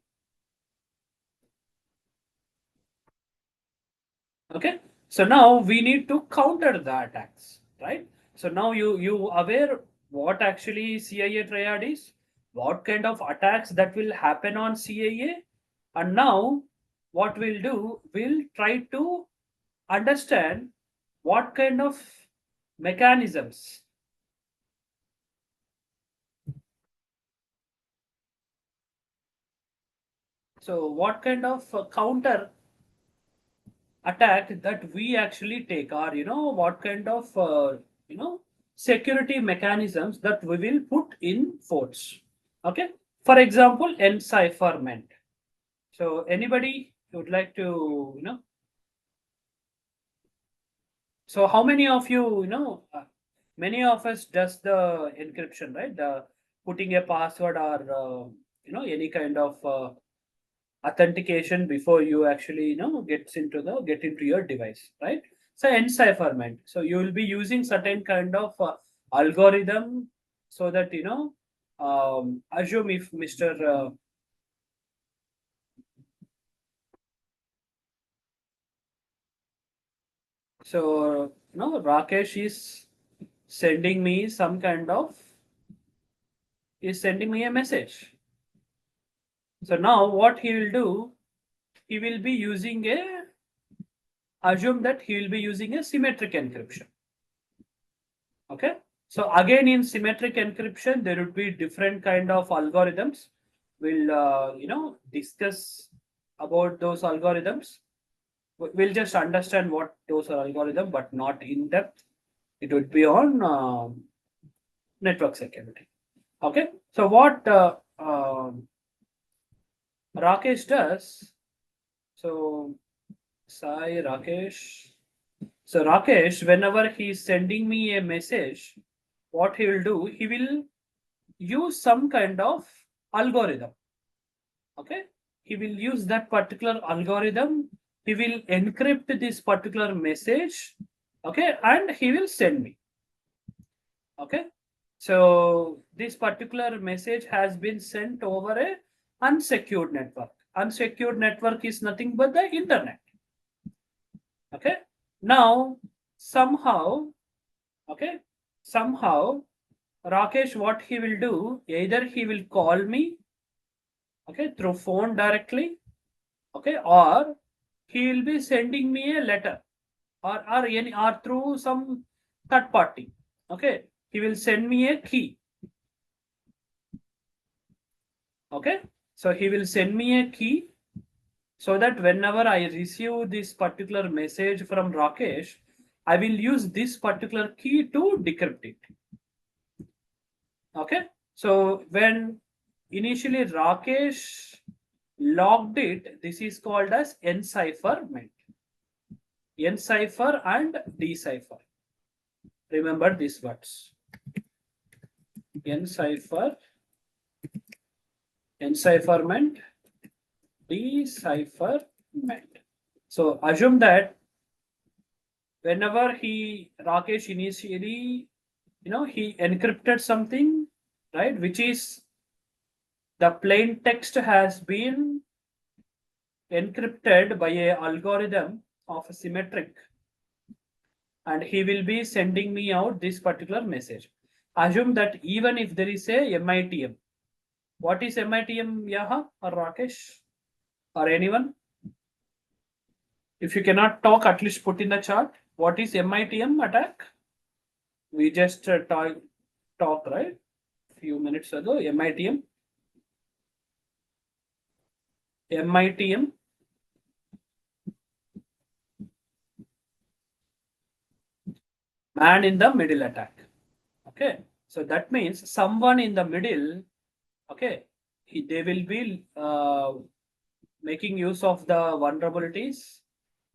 Okay. So now we need to counter the attacks, right? So now you aware what actually CIA triad is, what kind of attacks that will happen on CIA, and now what we'll do, we'll try to understand what kind of mechanisms. So what kind of counter attack that we actually take, or what kind of security mechanisms that we will put in force. Okay, for example, encipherment. So anybody would like to so how many of many of us does the encryption, right? The putting a password or any kind of authentication before you actually get into your device, right? So encipherment, so you will be using certain kind of algorithm, so that assume if Mr. So Rakesh is sending me some kind of is sending me a message. So now what he will do, he will be using a assume that he will be using a symmetric encryption. Okay, so again in symmetric encryption there would be different kind of algorithms. We'll discuss about those algorithms. We'll just understand what those are algorithms, but not in depth. It would be on network security. Okay, so what Rakesh does, so Sai Rakesh. So Rakesh, whenever he is sending me a message, what he will do, he will use some kind of algorithm. Okay, he will use that particular algorithm. He will encrypt this particular message. Okay, and he will send me. Okay, so this particular message has been sent over a unsecured network. Unsecured network is nothing but the internet. Okay, now somehow, okay, somehow Rakesh, what he will do, either he will call me, okay, through phone directly, okay, or he will be sending me a letter, or through some third party. Okay, he will send me a key. Okay, so he will send me a key, so that whenever I receive this particular message from Rakesh, I will use this particular key to decrypt it. Okay, so when initially Rakesh logged it, this is called as encipherment. Encipher and decipher. Remember these words. Encipher, encipherment, decipherment. So assume that whenever Rakesh initially, he encrypted something, right, which is the plain text has been encrypted by a algorithm of a symmetric, and he will be sending me out this particular message. Assume that even if there is a MITM. What is MITM, Yaha or Rakesh or anyone? If you cannot talk, at least put in the chat. What is MITM attack? We just talked, right? Few minutes ago, MITM. MITM. Man in the middle attack. Okay, so that means someone in the middle. Okay, they will be making use of the vulnerabilities,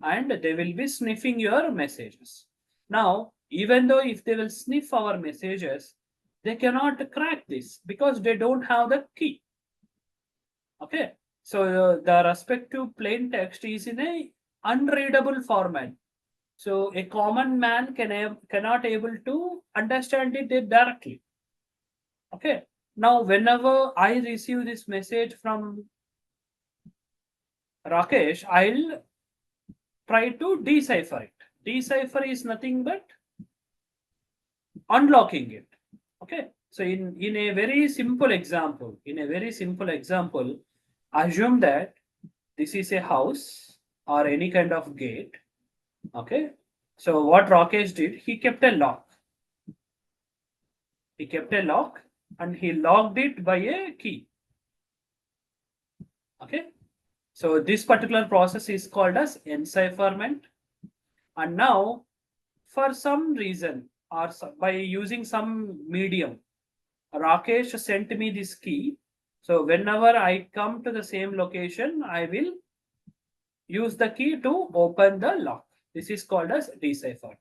and they will be sniffing your messages. Now, even though if they will sniff our messages, they cannot crack this because they don't have the key. Okay, so the respective plain text is in a unreadable format. So a common man cannot able to understand it directly. Okay. Now, whenever I receive this message from Rakesh, I'll try to decipher it. Decipher is nothing but unlocking it. Okay. So in a very simple example, assume that this is a house or any kind of gate. Okay. So what Rakesh did, he kept a lock. He kept a lock and he locked it by a key. Okay. So this particular process is called as encipherment. And now, for some reason or by using some medium, Rakesh sent me this key. So whenever I come to the same location, I will use the key to open the lock. This is called as decipher.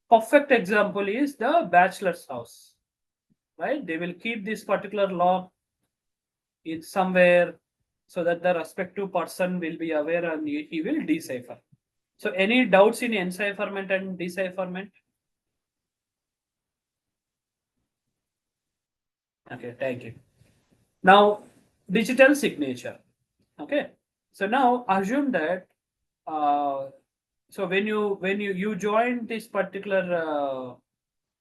Perfect example is the bachelor's house, right? They will keep this particular lock in somewhere so that the respective person will be aware and he will decipher. So any doubts in encipherment and decipherment? Okay, thank you. Now, digital signature. Okay, so now assume that so when you join this particular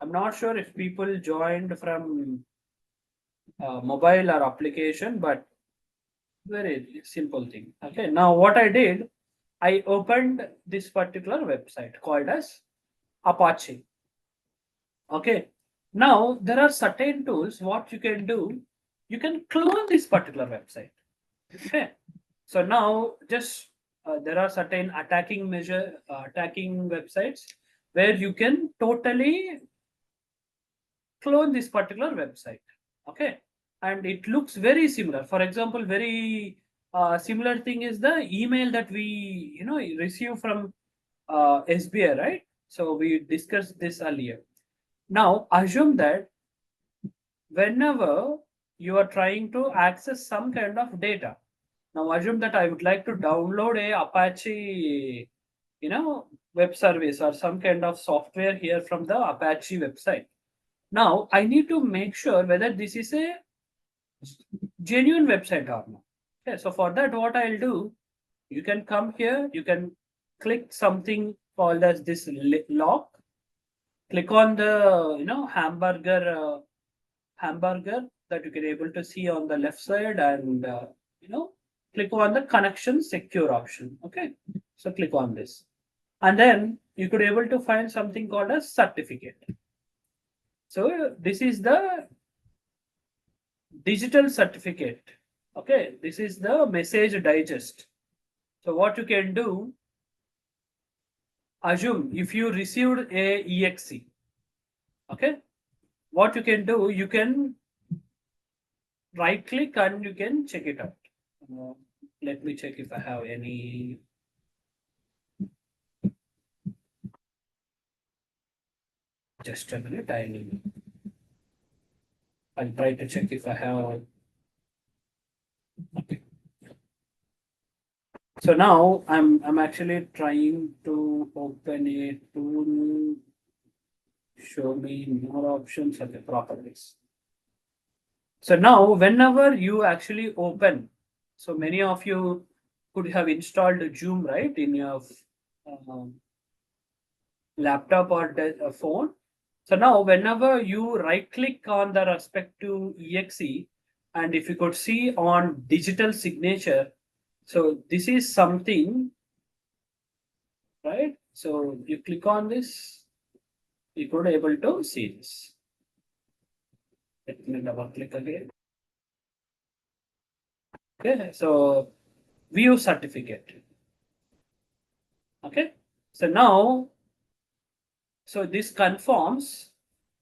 I'm not sure if people joined from mobile or application, but very simple thing. Okay, now what I did, I opened this particular website called as Apache. Okay, now there are certain tools. What you can do, you can clone this particular website. Okay, so now just there are certain attacking websites where you can totally clone this particular website. Okay, and it looks very similar. For example, very similar thing is the email that we receive from SBI, right? So we discussed this earlier. Now assume that whenever you are trying to access some kind of data, now assume that I would like to download a Apache, web service or some kind of software here from the Apache website. Now I need to make sure whether this is a genuine website or not. Okay, so for that, what I'll do, you can come here, you can click something called as this lock. Click on the hamburger that you can able to see on the left side, and click on the connection secure option. Okay, so click on this, and then you could able to find something called as certificate. So this is the digital certificate. Okay, this is the message digest. So what you can do, assume if you received a exe. Okay, what you can do, you can right click and you can check it out. Let me check if I have any. Just a minute, I'll try to check if I have. Okay. So now I'm actually trying to open a tool. Show me more options of the properties. So now whenever you actually open, so many of you could have installed Zoom, right, in your laptop or phone. So now whenever you right click on the respective exe, and if you could see on digital signature, so this is something, right? So you click on this, you could able to see this. Let me double click again. Okay, so view certificate. Okay, so now, so this confirms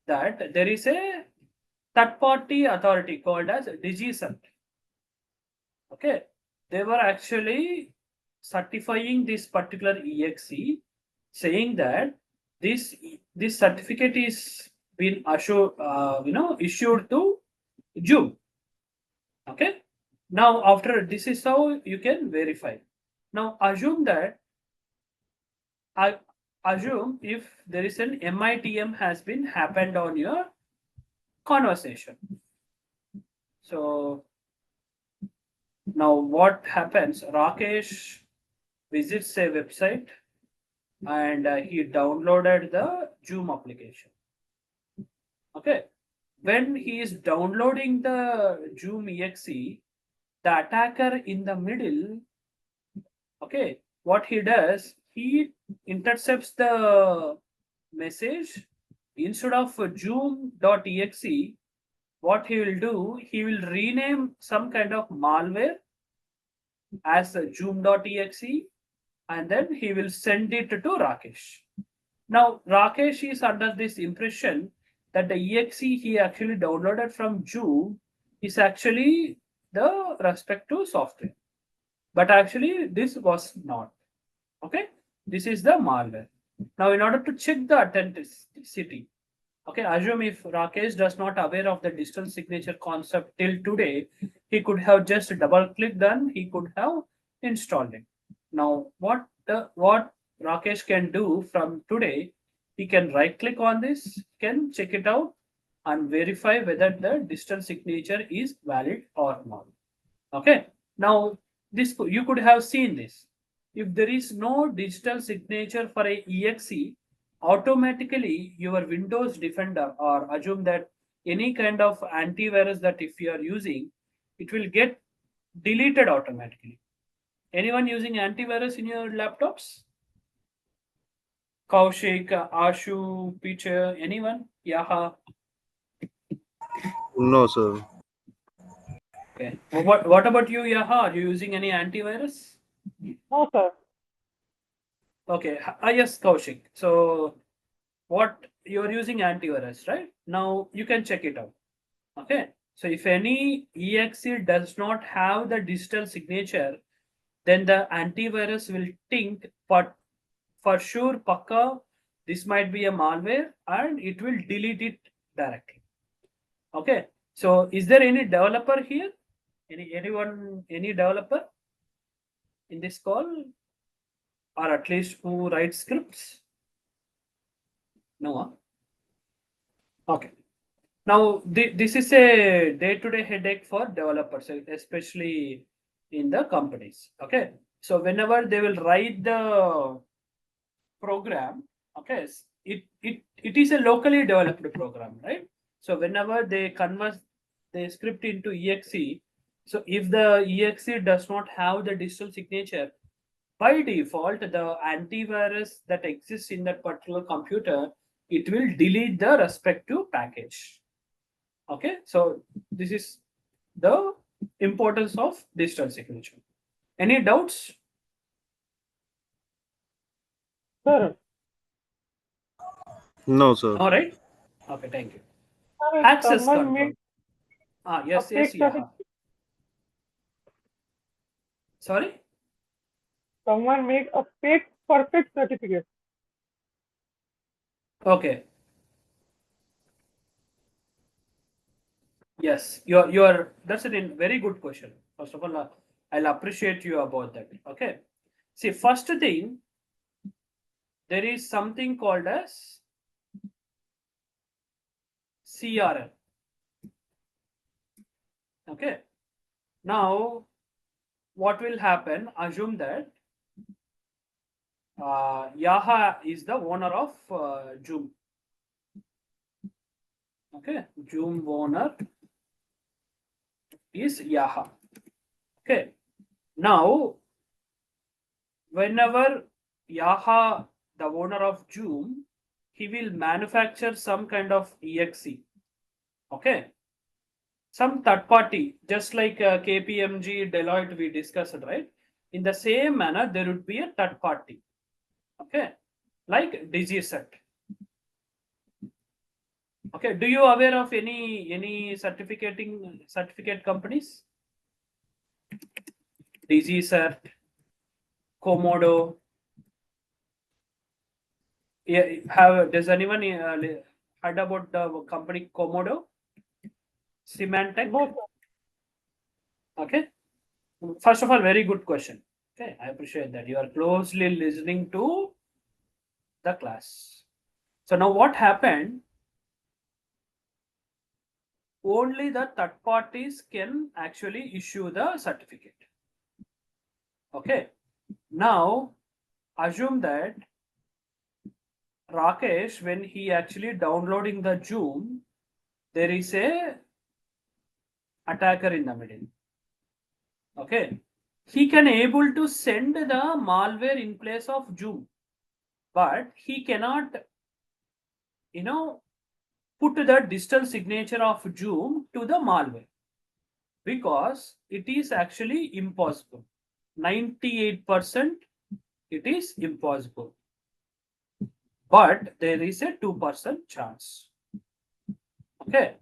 that there is a third party authority called as DigiCert. Okay, they were actually certifying this particular exe, saying that this certificate is been issued to Zoom. Okay, now after this is how you can verify. Now assume that assume if there is an MITM has been happened on your conversation. So now what happens? Rakesh visits a website and he downloaded the Zoom application. Okay. When he is downloading the Zoom exe, the attacker in the middle, okay, what he does, he intercepts the message instead of zoom.exe. What he will do, he will rename some kind of malware as zoom.exe and then he will send it to Rakesh. Now, Rakesh is under this impression that the exe he actually downloaded from Zoom is actually the respective software. But actually, this was not. Okay, this is the malware. Now, in order to check the authenticity, okay, assume if Rakesh does not aware of the digital signature concept till today, he could have just double clicked and he could have installed it. Now, what Rakesh can do from today, he can right click on this, can check it out and verify whether the digital signature is valid or not. Okay. Now, this you could have seen this. If there is no digital signature for a exe, automatically your Windows Defender or assume that any kind of antivirus that if you are using, it will get deleted automatically. Anyone using antivirus in your laptops? Kaushik, Ashu, Peter, anyone? Yaha. No, sir. Okay. What about you, Yaha? Are you using any antivirus? No, sir. Okay. Yes, Kaushik. So what you're using antivirus, right? Now you can check it out. Okay. So if any exe does not have the digital signature, then the antivirus will think, but for sure, pakka, this might be a malware and it will delete it directly. Okay. So is there any developer here? Any developer in this call? Or at least who writes scripts? No. Huh? Okay. Now, this is a day-to-day headache for developers, especially in the companies. Okay. So whenever they will write the program, okay, it is a locally developed program, right? So whenever they convert the script into exe, so if the exe does not have the digital signature, by default, the antivirus that exists in that particular computer, it will delete the respective package. Okay, so this is the importance of digital signature. Any doubts? Sir, No, sir. All right. Okay, thank you. sir, if Access someone control. makes Yes, a yes, fake yeah. Sorry. someone make a fake perfect certificate. Okay. Yes, you're that's a very good question. First of all, I'll appreciate you about that. Okay. See, first thing, there is something called as CRM. Okay. Now, what will happen? Assume that Yaha is the owner of Zoom. Okay, Zoom owner is Yaha. Okay. Now, whenever Yaha, the owner of Zoom, he will manufacture some kind of exe. Okay. Some third party, just like KPMG, Deloitte, we discussed, right? In the same manner, there would be a third party. Okay. Like DigiCert. Okay. Do you aware of any certificate companies? DigiCert, Komodo. Yeah, does anyone heard about the company Komodo? Symantec? No, sir. Okay. First of all, very good question. Okay, I appreciate that. You are closely listening to the class. So now what happened? Only the third parties can actually issue the certificate. Okay. Now assume that Rakesh, when he actually downloading the Zoom, there is a attacker in the middle. Okay. He can able to send the malware in place of Zoom, but he cannot, put the digital signature of Zoom to the malware because it is actually impossible. 98% it is impossible, but there is a 2% chance. Okay.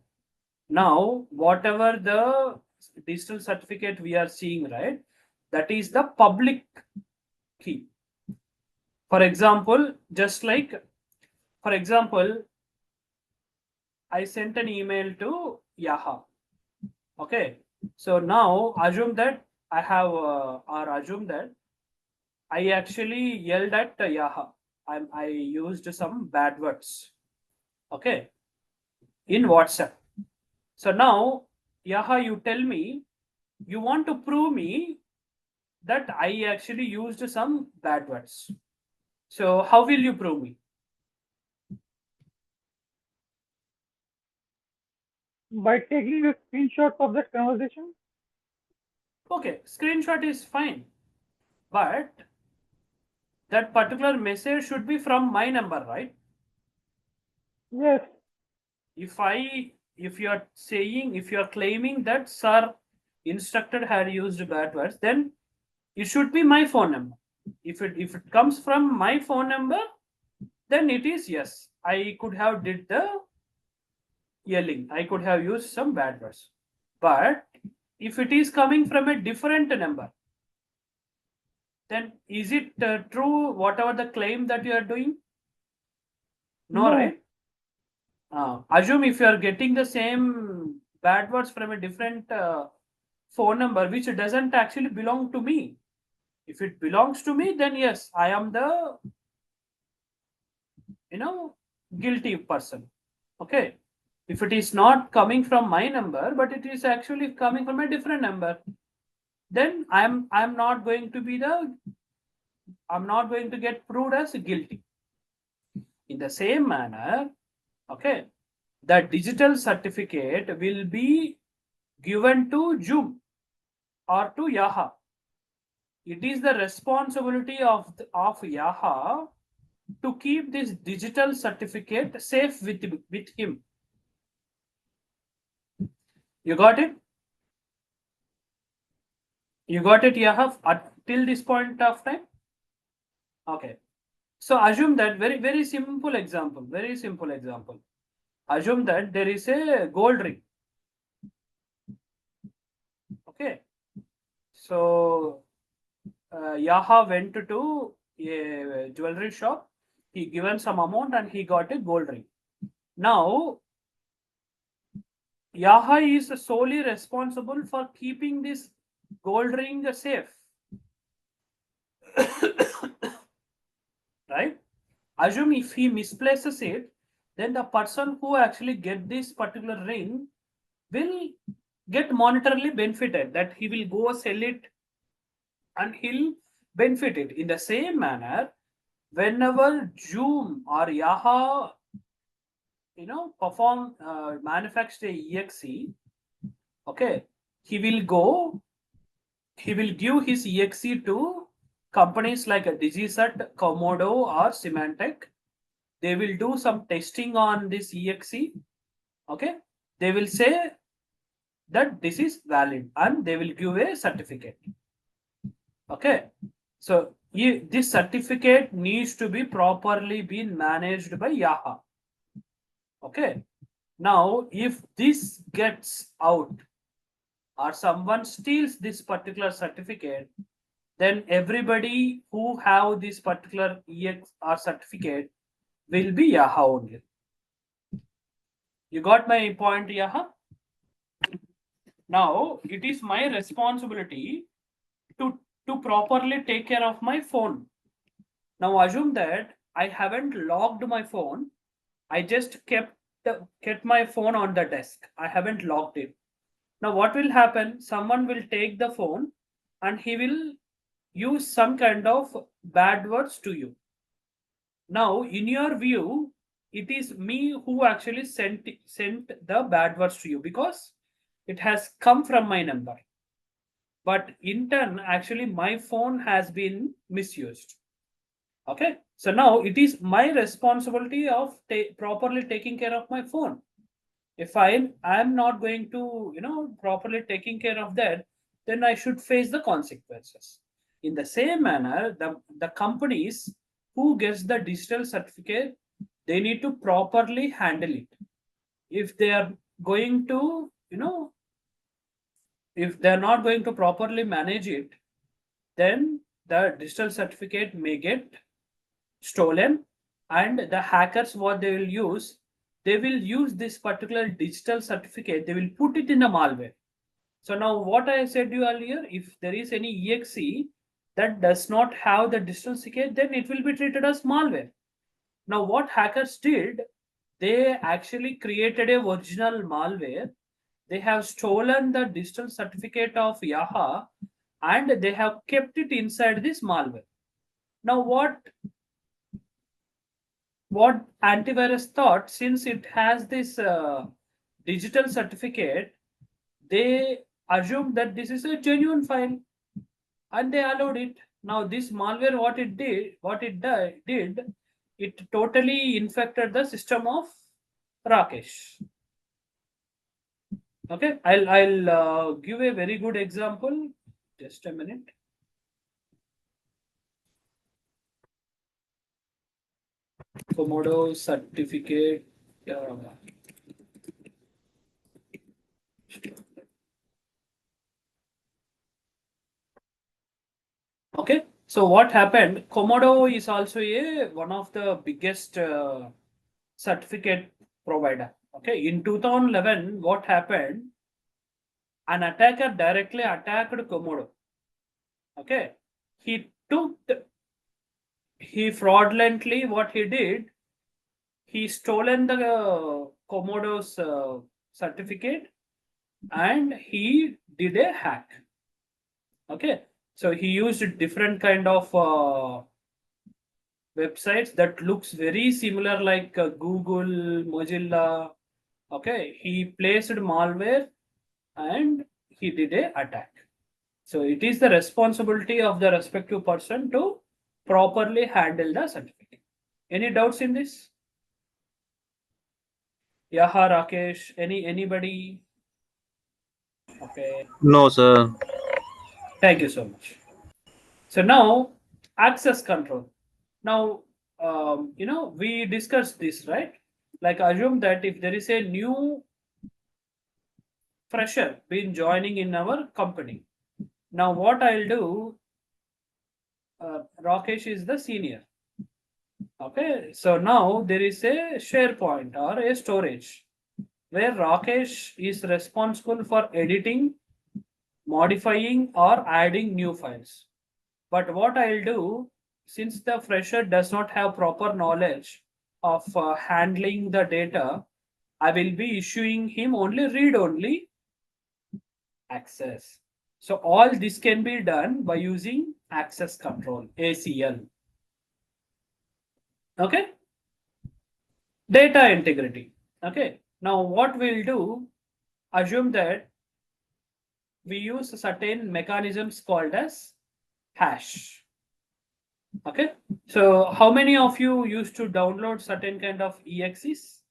Now, whatever the digital certificate we are seeing, right, that is the public key. For example, for example, I sent an email to Yaha. Okay. So now assume that assume that I actually yelled at Yaha. I used some bad words. Okay. In WhatsApp. So now, Yaha, you tell me, you want to prove me that I actually used some bad words. So how will you prove me? By taking a screenshot of that conversation. Okay, screenshot is fine, but that particular message should be from my number, right? Yes. If you are claiming that sir instructor had used bad words, then it should be my phone number. If it comes from my phone number, then it is yes. I could have did the yelling. I could have used some bad words. But if it is coming from a different number, then is it true whatever the claim that you are doing? No, No. right? Assume if you are getting the same bad words from a different phone number which doesn't actually belong to me. If it belongs to me, then yes, I am the guilty person. Okay. If it is not coming from my number, but it is actually coming from a different number, then I'm not going to get proved as guilty. In the same manner, okay, the digital certificate will be given to Zoom or to Yaha. It is the responsibility of Yaha to keep this digital certificate safe with him. You got it? You got it, Yaha, till this point of time? Okay. So assume that very simple example. Very simple example. Assume that there is a gold ring. Okay. So Yaha went to a jewelry shop. He given some amount and he got a gold ring. Now Yaha is solely responsible for keeping this gold ring safe. Right? Assume if he misplaces it, then the person who actually get this particular ring will get monetarily benefited, that he will go sell it and he'll benefit it. In the same manner, whenever Zoom or Yaha perform manufacture exe, okay, he will give his exe to companies like a DigiCert, Komodo or Symantec. They will do some testing on this exe. Okay, they will say that this is valid and they will give a certificate. Okay, so this certificate needs to be properly been managed by Yaha. Okay, now if this gets out or someone steals this particular certificate, then everybody who have this particular ex or certificate will be Yaha only. You got my point, Yaha? Now it is my responsibility to properly take care of my phone. Now assume that I haven't locked my phone. I just kept my phone on the desk. I haven't locked it. Now what will happen? Someone will take the phone and he will use some kind of bad words to you. Now, in your view, it is me who actually sent the bad words to you because it has come from my number. But in turn, actually, my phone has been misused. Okay, so now it is my responsibility of properly taking care of my phone. If I'm not going to properly taking care of that, then I should face the consequences. In the same manner, the companies who gets the digital certificate, they need to properly handle it. If they are going to if they're not going to properly manage it, then the digital certificate may get stolen, and the hackers, what they will use this particular digital certificate, they will put it in a malware. So now what I said to you earlier, if there is any exe that does not have the digital certificate, then it will be treated as malware. Now what hackers did, they actually created a original malware. They have stolen the digital certificate of Yaha and they have kept it inside this malware. Now what antivirus thought, since it has this digital certificate, they assumed that this is a genuine file and they allowed it. Now this malware, what it did, it totally infected the system of Rakesh. Okay, I'll give a very good example. Just a minute. Komodo certificate. Okay, so what happened? Komodo is also one of the biggest certificate provider. Okay, in 2011, what happened? An attacker directly attacked Komodo. Okay, he fraudulently, what he did, he stolen the Komodo's certificate and he did a hack. Okay, so he used different kind of websites that looks very similar like Google, Mozilla. Okay, he placed malware and he did a attack. So it is the responsibility of the respective person to properly handle the certificate. Any doubts in this? Yaha, Rakesh, anybody? Okay, No, sir. thank you so much. So now access control. Now we discussed this, right? Like assume that if there is a new fresher been joining in our company. Now what I'll do, Rakesh is the senior. Okay, so now there is a SharePoint or a storage where Rakesh is responsible for editing, modifying or adding new files. But what I'll do, since the fresher does not have proper knowledge of handling the data, I will be issuing him only read-only access. So all this can be done by using access control, ACL. Okay. Data integrity. Okay. Now what we'll do, assume that we use certain mechanisms called as hash. Okay. So how many of you used to download certain kind of exes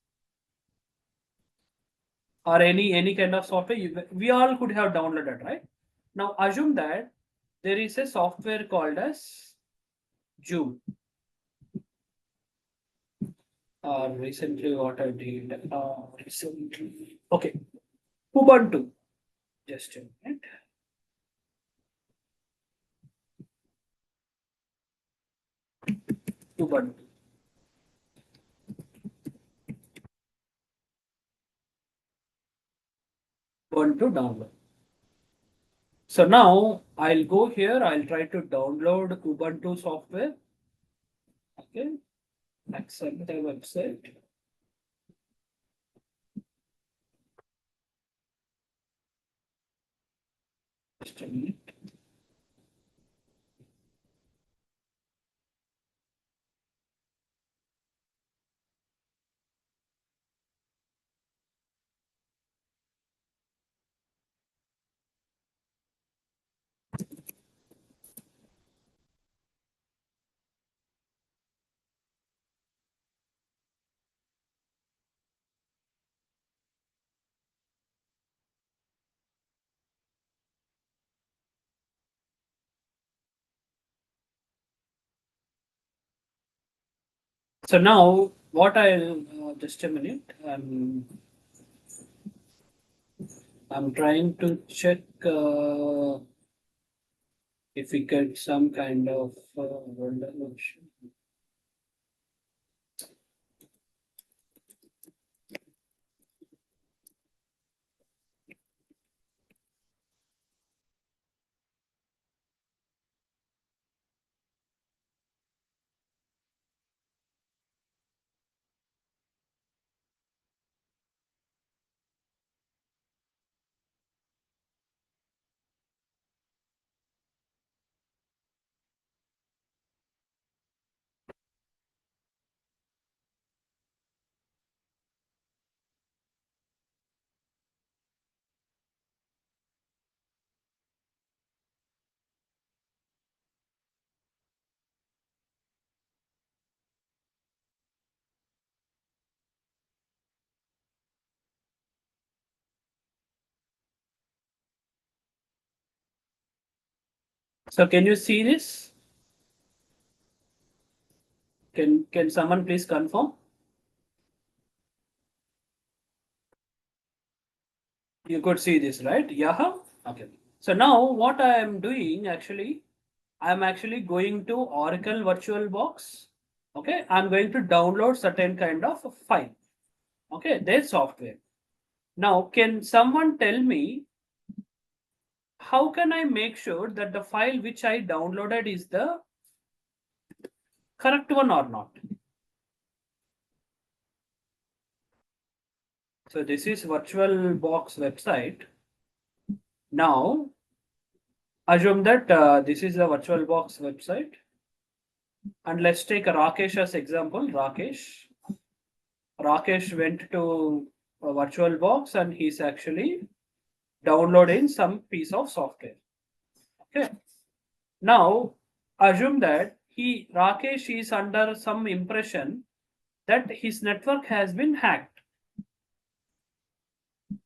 or any kind of software? We all could have downloaded, right? Now assume that there is a software called as Joom. Recently what I did, okay, Ubuntu. Just a minute. Ubuntu. Ubuntu download. So now I'll go here, I'll try to download Ubuntu software. Okay. Accept the website. Just a minute. So now what I'll just a minute. I'm trying to check if we get some kind of version. So can you see this? Can someone please confirm? You could see this, right? Yeah. Okay. So now what I am doing actually, I am actually going to Oracle VirtualBox. Okay, I'm going to download certain kind of a file. Okay, their software. Now, can someone tell me how can I make sure that the file which I downloaded is the correct one or not? So this is VirtualBox website. Now, assume that this is the VirtualBox website. And let's take Rakesh as example. Rakesh went to a VirtualBox and he's actually downloading some piece of software. Okay. Now, assume that Rakesh is under some impression that his network has been hacked.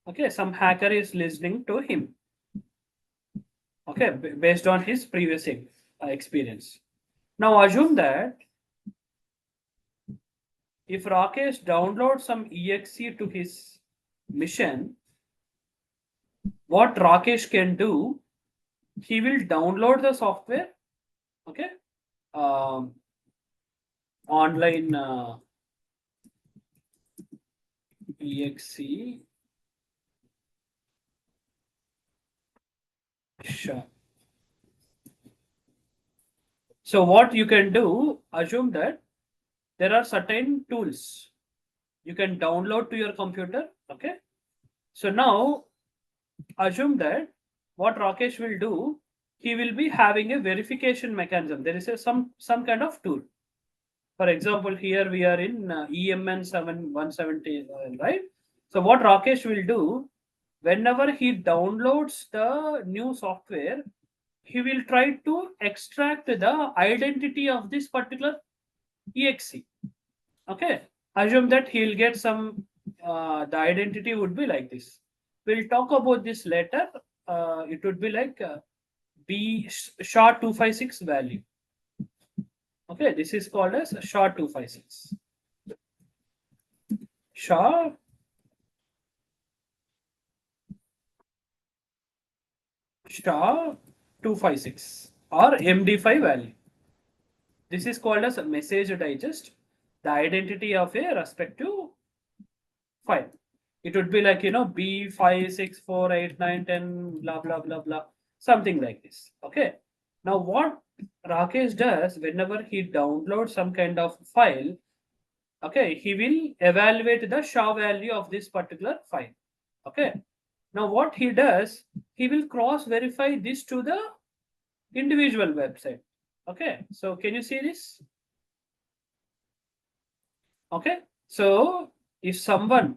Okay, some hacker is listening to him. Okay, based on his previous experience. Now assume that if Rakesh downloads some exe to his mission, what Rakesh can do, he will download the software. Okay, online exe. Sure. So what you can do, assume that there are certain tools you can download to your computer. Okay. So now assume that what Rakesh will do, he will be having a verification mechanism. There is some kind of tool. For example, here we are in EMN 7170, right? So what Rakesh will do, whenever he downloads the new software, he will try to extract the identity of this particular exe. Okay, assume that he'll get some. The identity would be like this. We'll talk about this later. It would be like B SHA-256 value. Okay, this is called as SHA-256. SHA SHA-256 or MD5 value. This is called as a message digest, the identity of a respective file. It would be like, B5648910 blah blah blah blah, something like this. Okay. Now what Rakesh does, whenever he downloads some kind of file, Okay, he will evaluate the SHA value of this particular file. Okay, now what he does, he will cross verify this to the individual website. Okay, so can you see this? Okay, so if someone,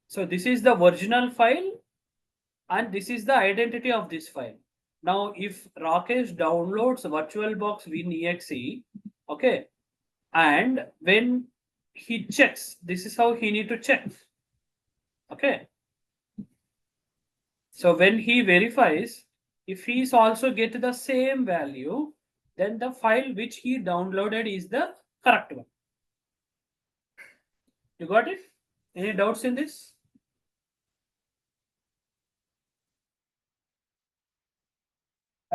so this is the original file and this is the identity of this file. Now if Rakesh downloads VirtualBox WinExe, okay, and when he checks, this is how he need to check. Okay, so when he verifies, if he is also get the same value, then the file which he downloaded is the correct one. You got it? Any doubts in this?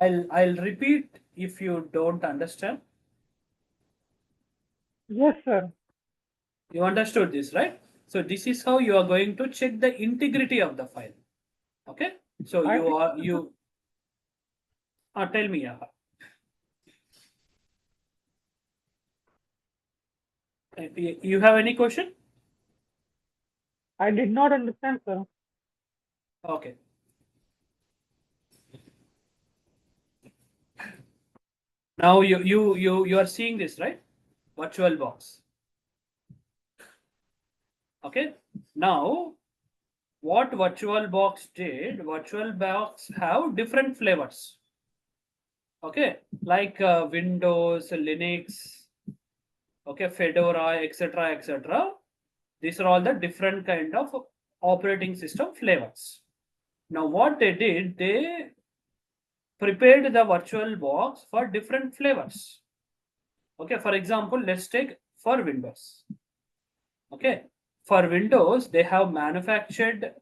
I'll repeat if you don't understand. Yes, sir. You understood this, right? So this is how you are going to check the integrity of the file. Okay, so I tell me. You have any question? I did not understand, sir. Okay. Now you are seeing this, right? VirtualBox. Okay. Now what VirtualBox did? VirtualBox have different flavors. Okay, like Windows, Linux, okay, Fedora, etc., etc. These are all the different kind of operating system flavors. Now what they did, they prepared the VirtualBox for different flavors. Okay, for example, let's take for Windows. Okay, for Windows, they have manufactured.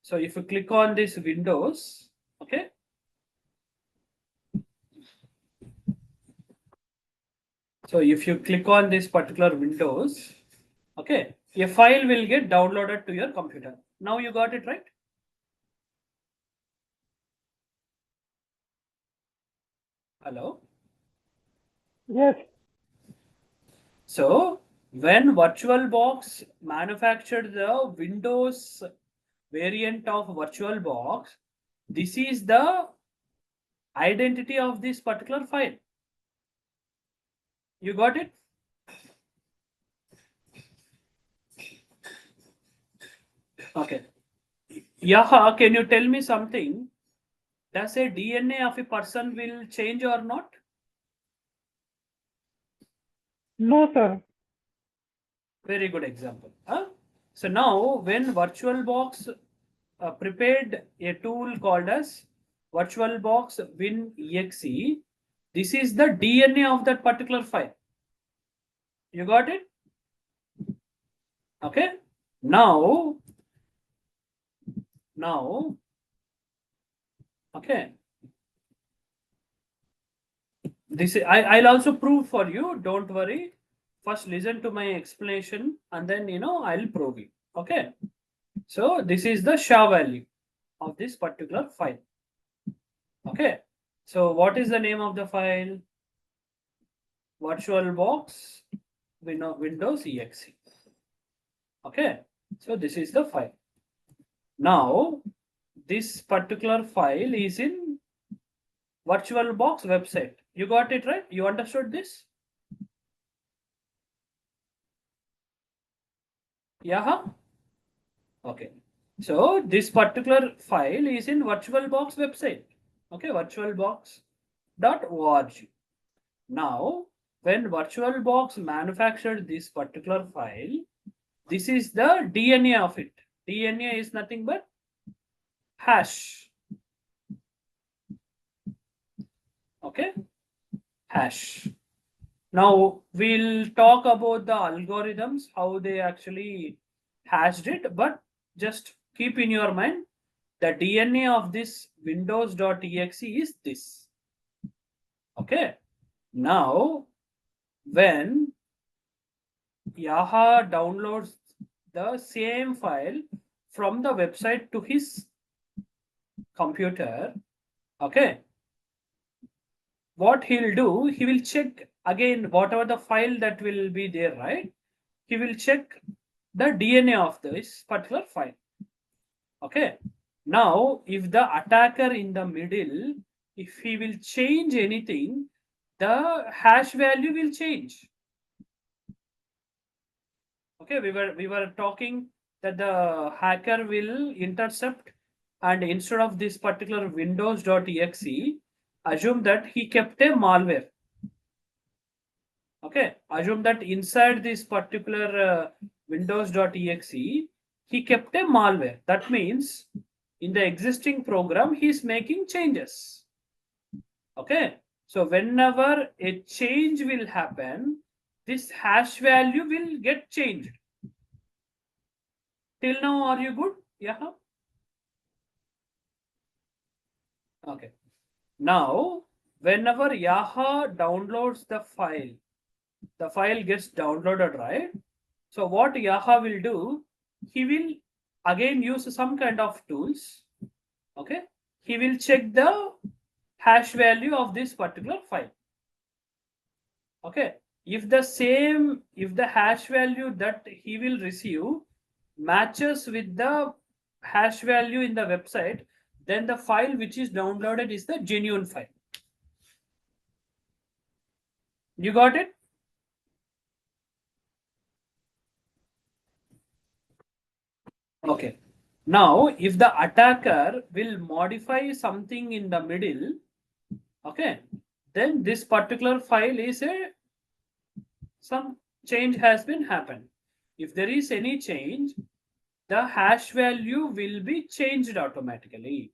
So if you click on this Windows, okay. So if you click on this particular Windows, okay, a file will get downloaded to your computer. Now you got it, right? Hello? Yes. So when VirtualBox manufactured the Windows variant of VirtualBox, this is the identity of this particular file. You got it? Okay. Yaha, can you tell me something? Does a DNA of a person will change or not? No, sir. Very good example. Huh? So now when VirtualBox prepared a tool called as VirtualBox WinExe, this is the DNA of that particular file. You got it? Okay. Now, okay. This is, I'll also prove for you. Don't worry. First, listen to my explanation, and then I'll prove it. Okay. So this is the SHA value of this particular file. Okay. So what is the name of the file? VirtualBox Windows exe. Okay. So this is the file. Now this particular file is in VirtualBox website. You got it, right? You understood this? Yeah. Okay. So this particular file is in VirtualBox website. Okay, virtualbox.org. Now, when VirtualBox manufactured this particular file, this is the DNA of it. DNA is nothing but hash. Okay, hash. Now we'll talk about the algorithms, how they actually hashed it, but just keep in your mind the DNA of this windows.exe is this. Okay. Now when Yaha downloads the same file from the website to his computer, okay, what he'll do, he will check again whatever the file that will be there, right? he will check the DNA of this particular file. Okay. Now, if the attacker in the middle, if he will change anything, the hash value will change. Okay, we were talking that the hacker will intercept, and instead of this particular windows.exe, assume that he kept a malware. Okay, assume that inside this particular windows.exe, he kept a malware. That means in the existing program, he is making changes. Okay, so whenever a change will happen, this hash value will get changed. Till now, are you good? Yeah. Okay. Now, whenever Yaha downloads the file gets downloaded, right? So what Yaha will do, he will again use some kind of tools. Okay. He will check the hash value of this particular file. Okay. If the hash value that he will receive matches with the hash value in the website, then the file which is downloaded is the genuine file. You got it? Okay. Now, if the attacker will modify something in the middle, okay, then this particular file is some change has been happened. If there is any change, the hash value will be changed automatically.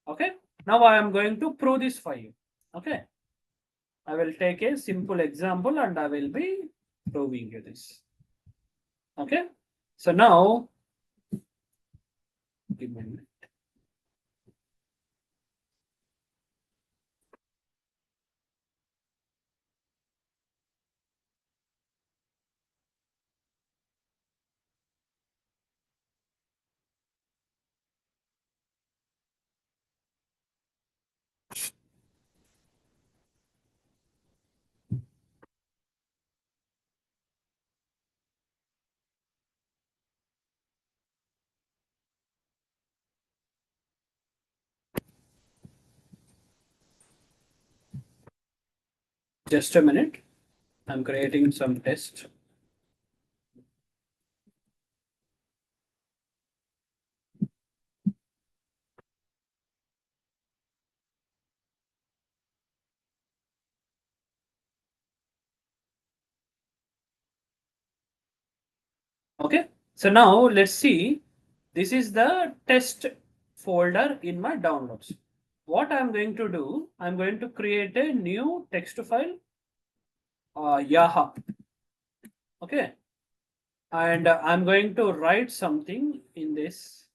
Okay. Now I am going to prove this for you. Okay. I will take a simple example and I will be proving you this. Okay. So now, give me a minute. Just a minute. I'm creating some test. Okay. So now let's see. This is the test folder in my downloads. What I'm going to do, I'm going to create a new text file, Yaha. Okay. And I'm going to write something in this.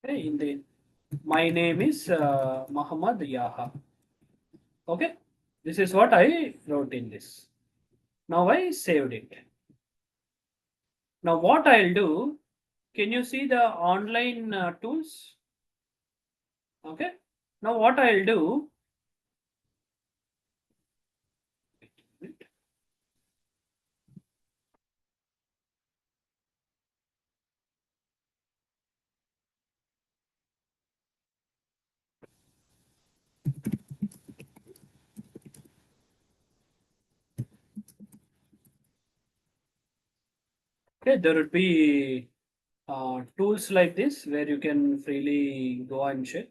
Okay, my name is Muhammad Yaha. Okay, this is what I wrote in this. Now I saved it. Now what I'll do, can you see the online tools? Okay, now what I'll do, okay, there would be tools like this where you can freely go and check.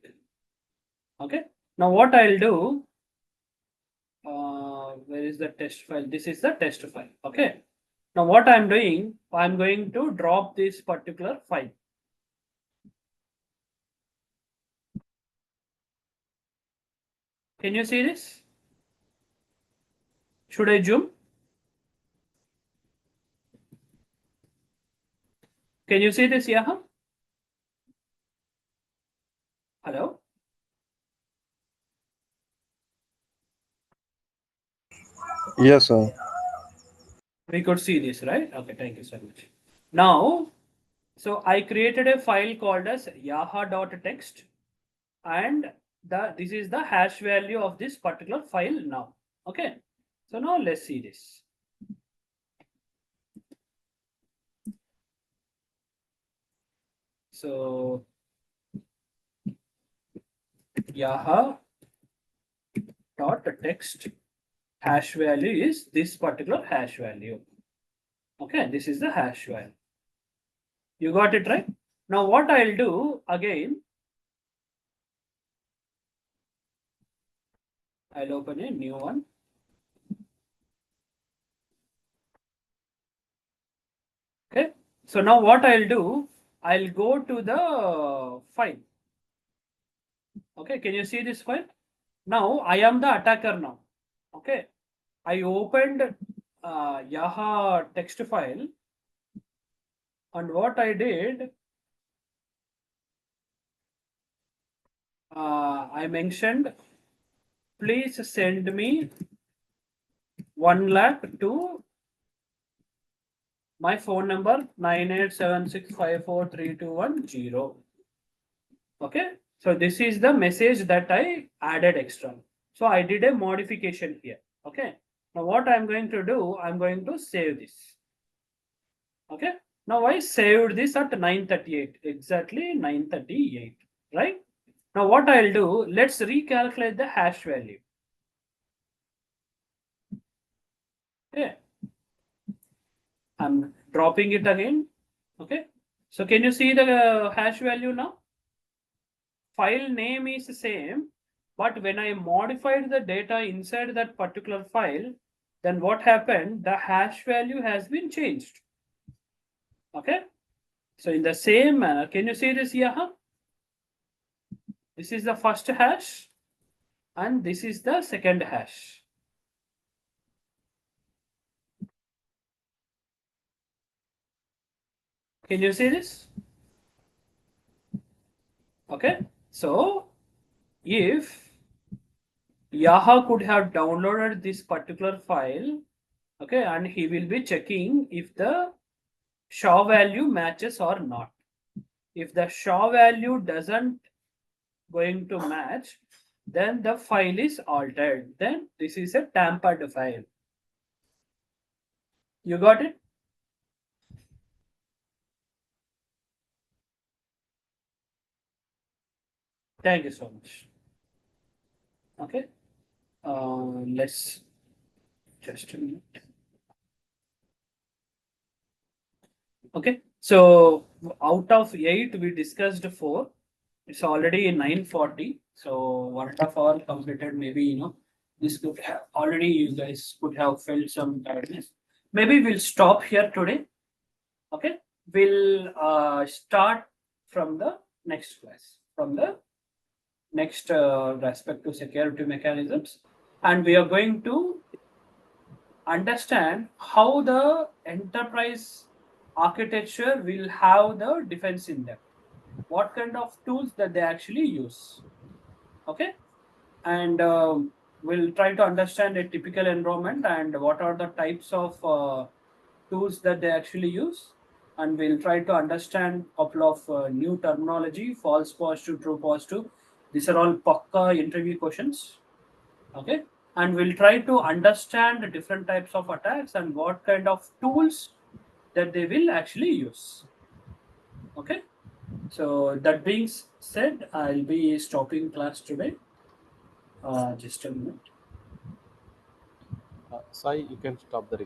Okay, now what I'll do, where is the test file? This is the test file. Okay, now what I'm doing, I'm going to drop this particular file. Can you see this? Should I zoom? Can you see this, Yaha? Hello? Yes, sir. We could see this, right? Okay, thank you so much. Now, so I created a file called as yaha.txt, and this is the hash value of this particular file now. Okay, so now let's see this. So Yaha dot text hash value is this particular hash value. Okay, this is the hash value. You got it right? Now what I'll do again, I'll open a new one. Okay, so now what I'll do, I'll go to the file. Okay, can you see this file? Now I am the attacker now. Okay, I opened Yaha text file, and what I did, I mentioned, please send me 1 lakh to my phone number 9876543210. Okay, so this is the message that I added extra. So I did a modification here. Okay, now what I'm going to do, I'm going to save this. Okay, now I saved this at 938, exactly 938, right? Now what I'll do, let's recalculate the hash value. Okay, I'm dropping it again. Okay, so can you see the hash value now? File name is the same, but when I modified the data inside that particular file, then what happened? The hash value has been changed. Okay, so in the same manner, can you see this here? This is the first hash, and this is the second hash. Can you see this? Okay, so if Yaha could have downloaded this particular file, okay, and he will be checking if the SHA value matches or not. If the SHA value doesn't going to match, then the file is altered. Then this is a tampered file. You got it? Thank you so much. Okay, let's just a minute. Okay, so out of 8 we discussed 4. It's already 9:40, so 1 hour completed. Maybe this could have already, you guys could have felt some tiredness. Maybe we'll stop here today. Okay, we'll start from the next class, from the next respect to security mechanisms, and we are going to understand how the enterprise architecture will have the defense in them, what kind of tools that they actually use. Okay, and we'll try to understand a typical environment and what are the types of tools that they actually use, and we'll try to understand a couple of new terminology, false positive, true positive. These are all Pakka interview questions. Okay, and we'll try to understand the different types of attacks and what kind of tools that they will actually use. Okay, so that being said, I'll be stopping class today. Just a minute. Sai, you can stop the recording.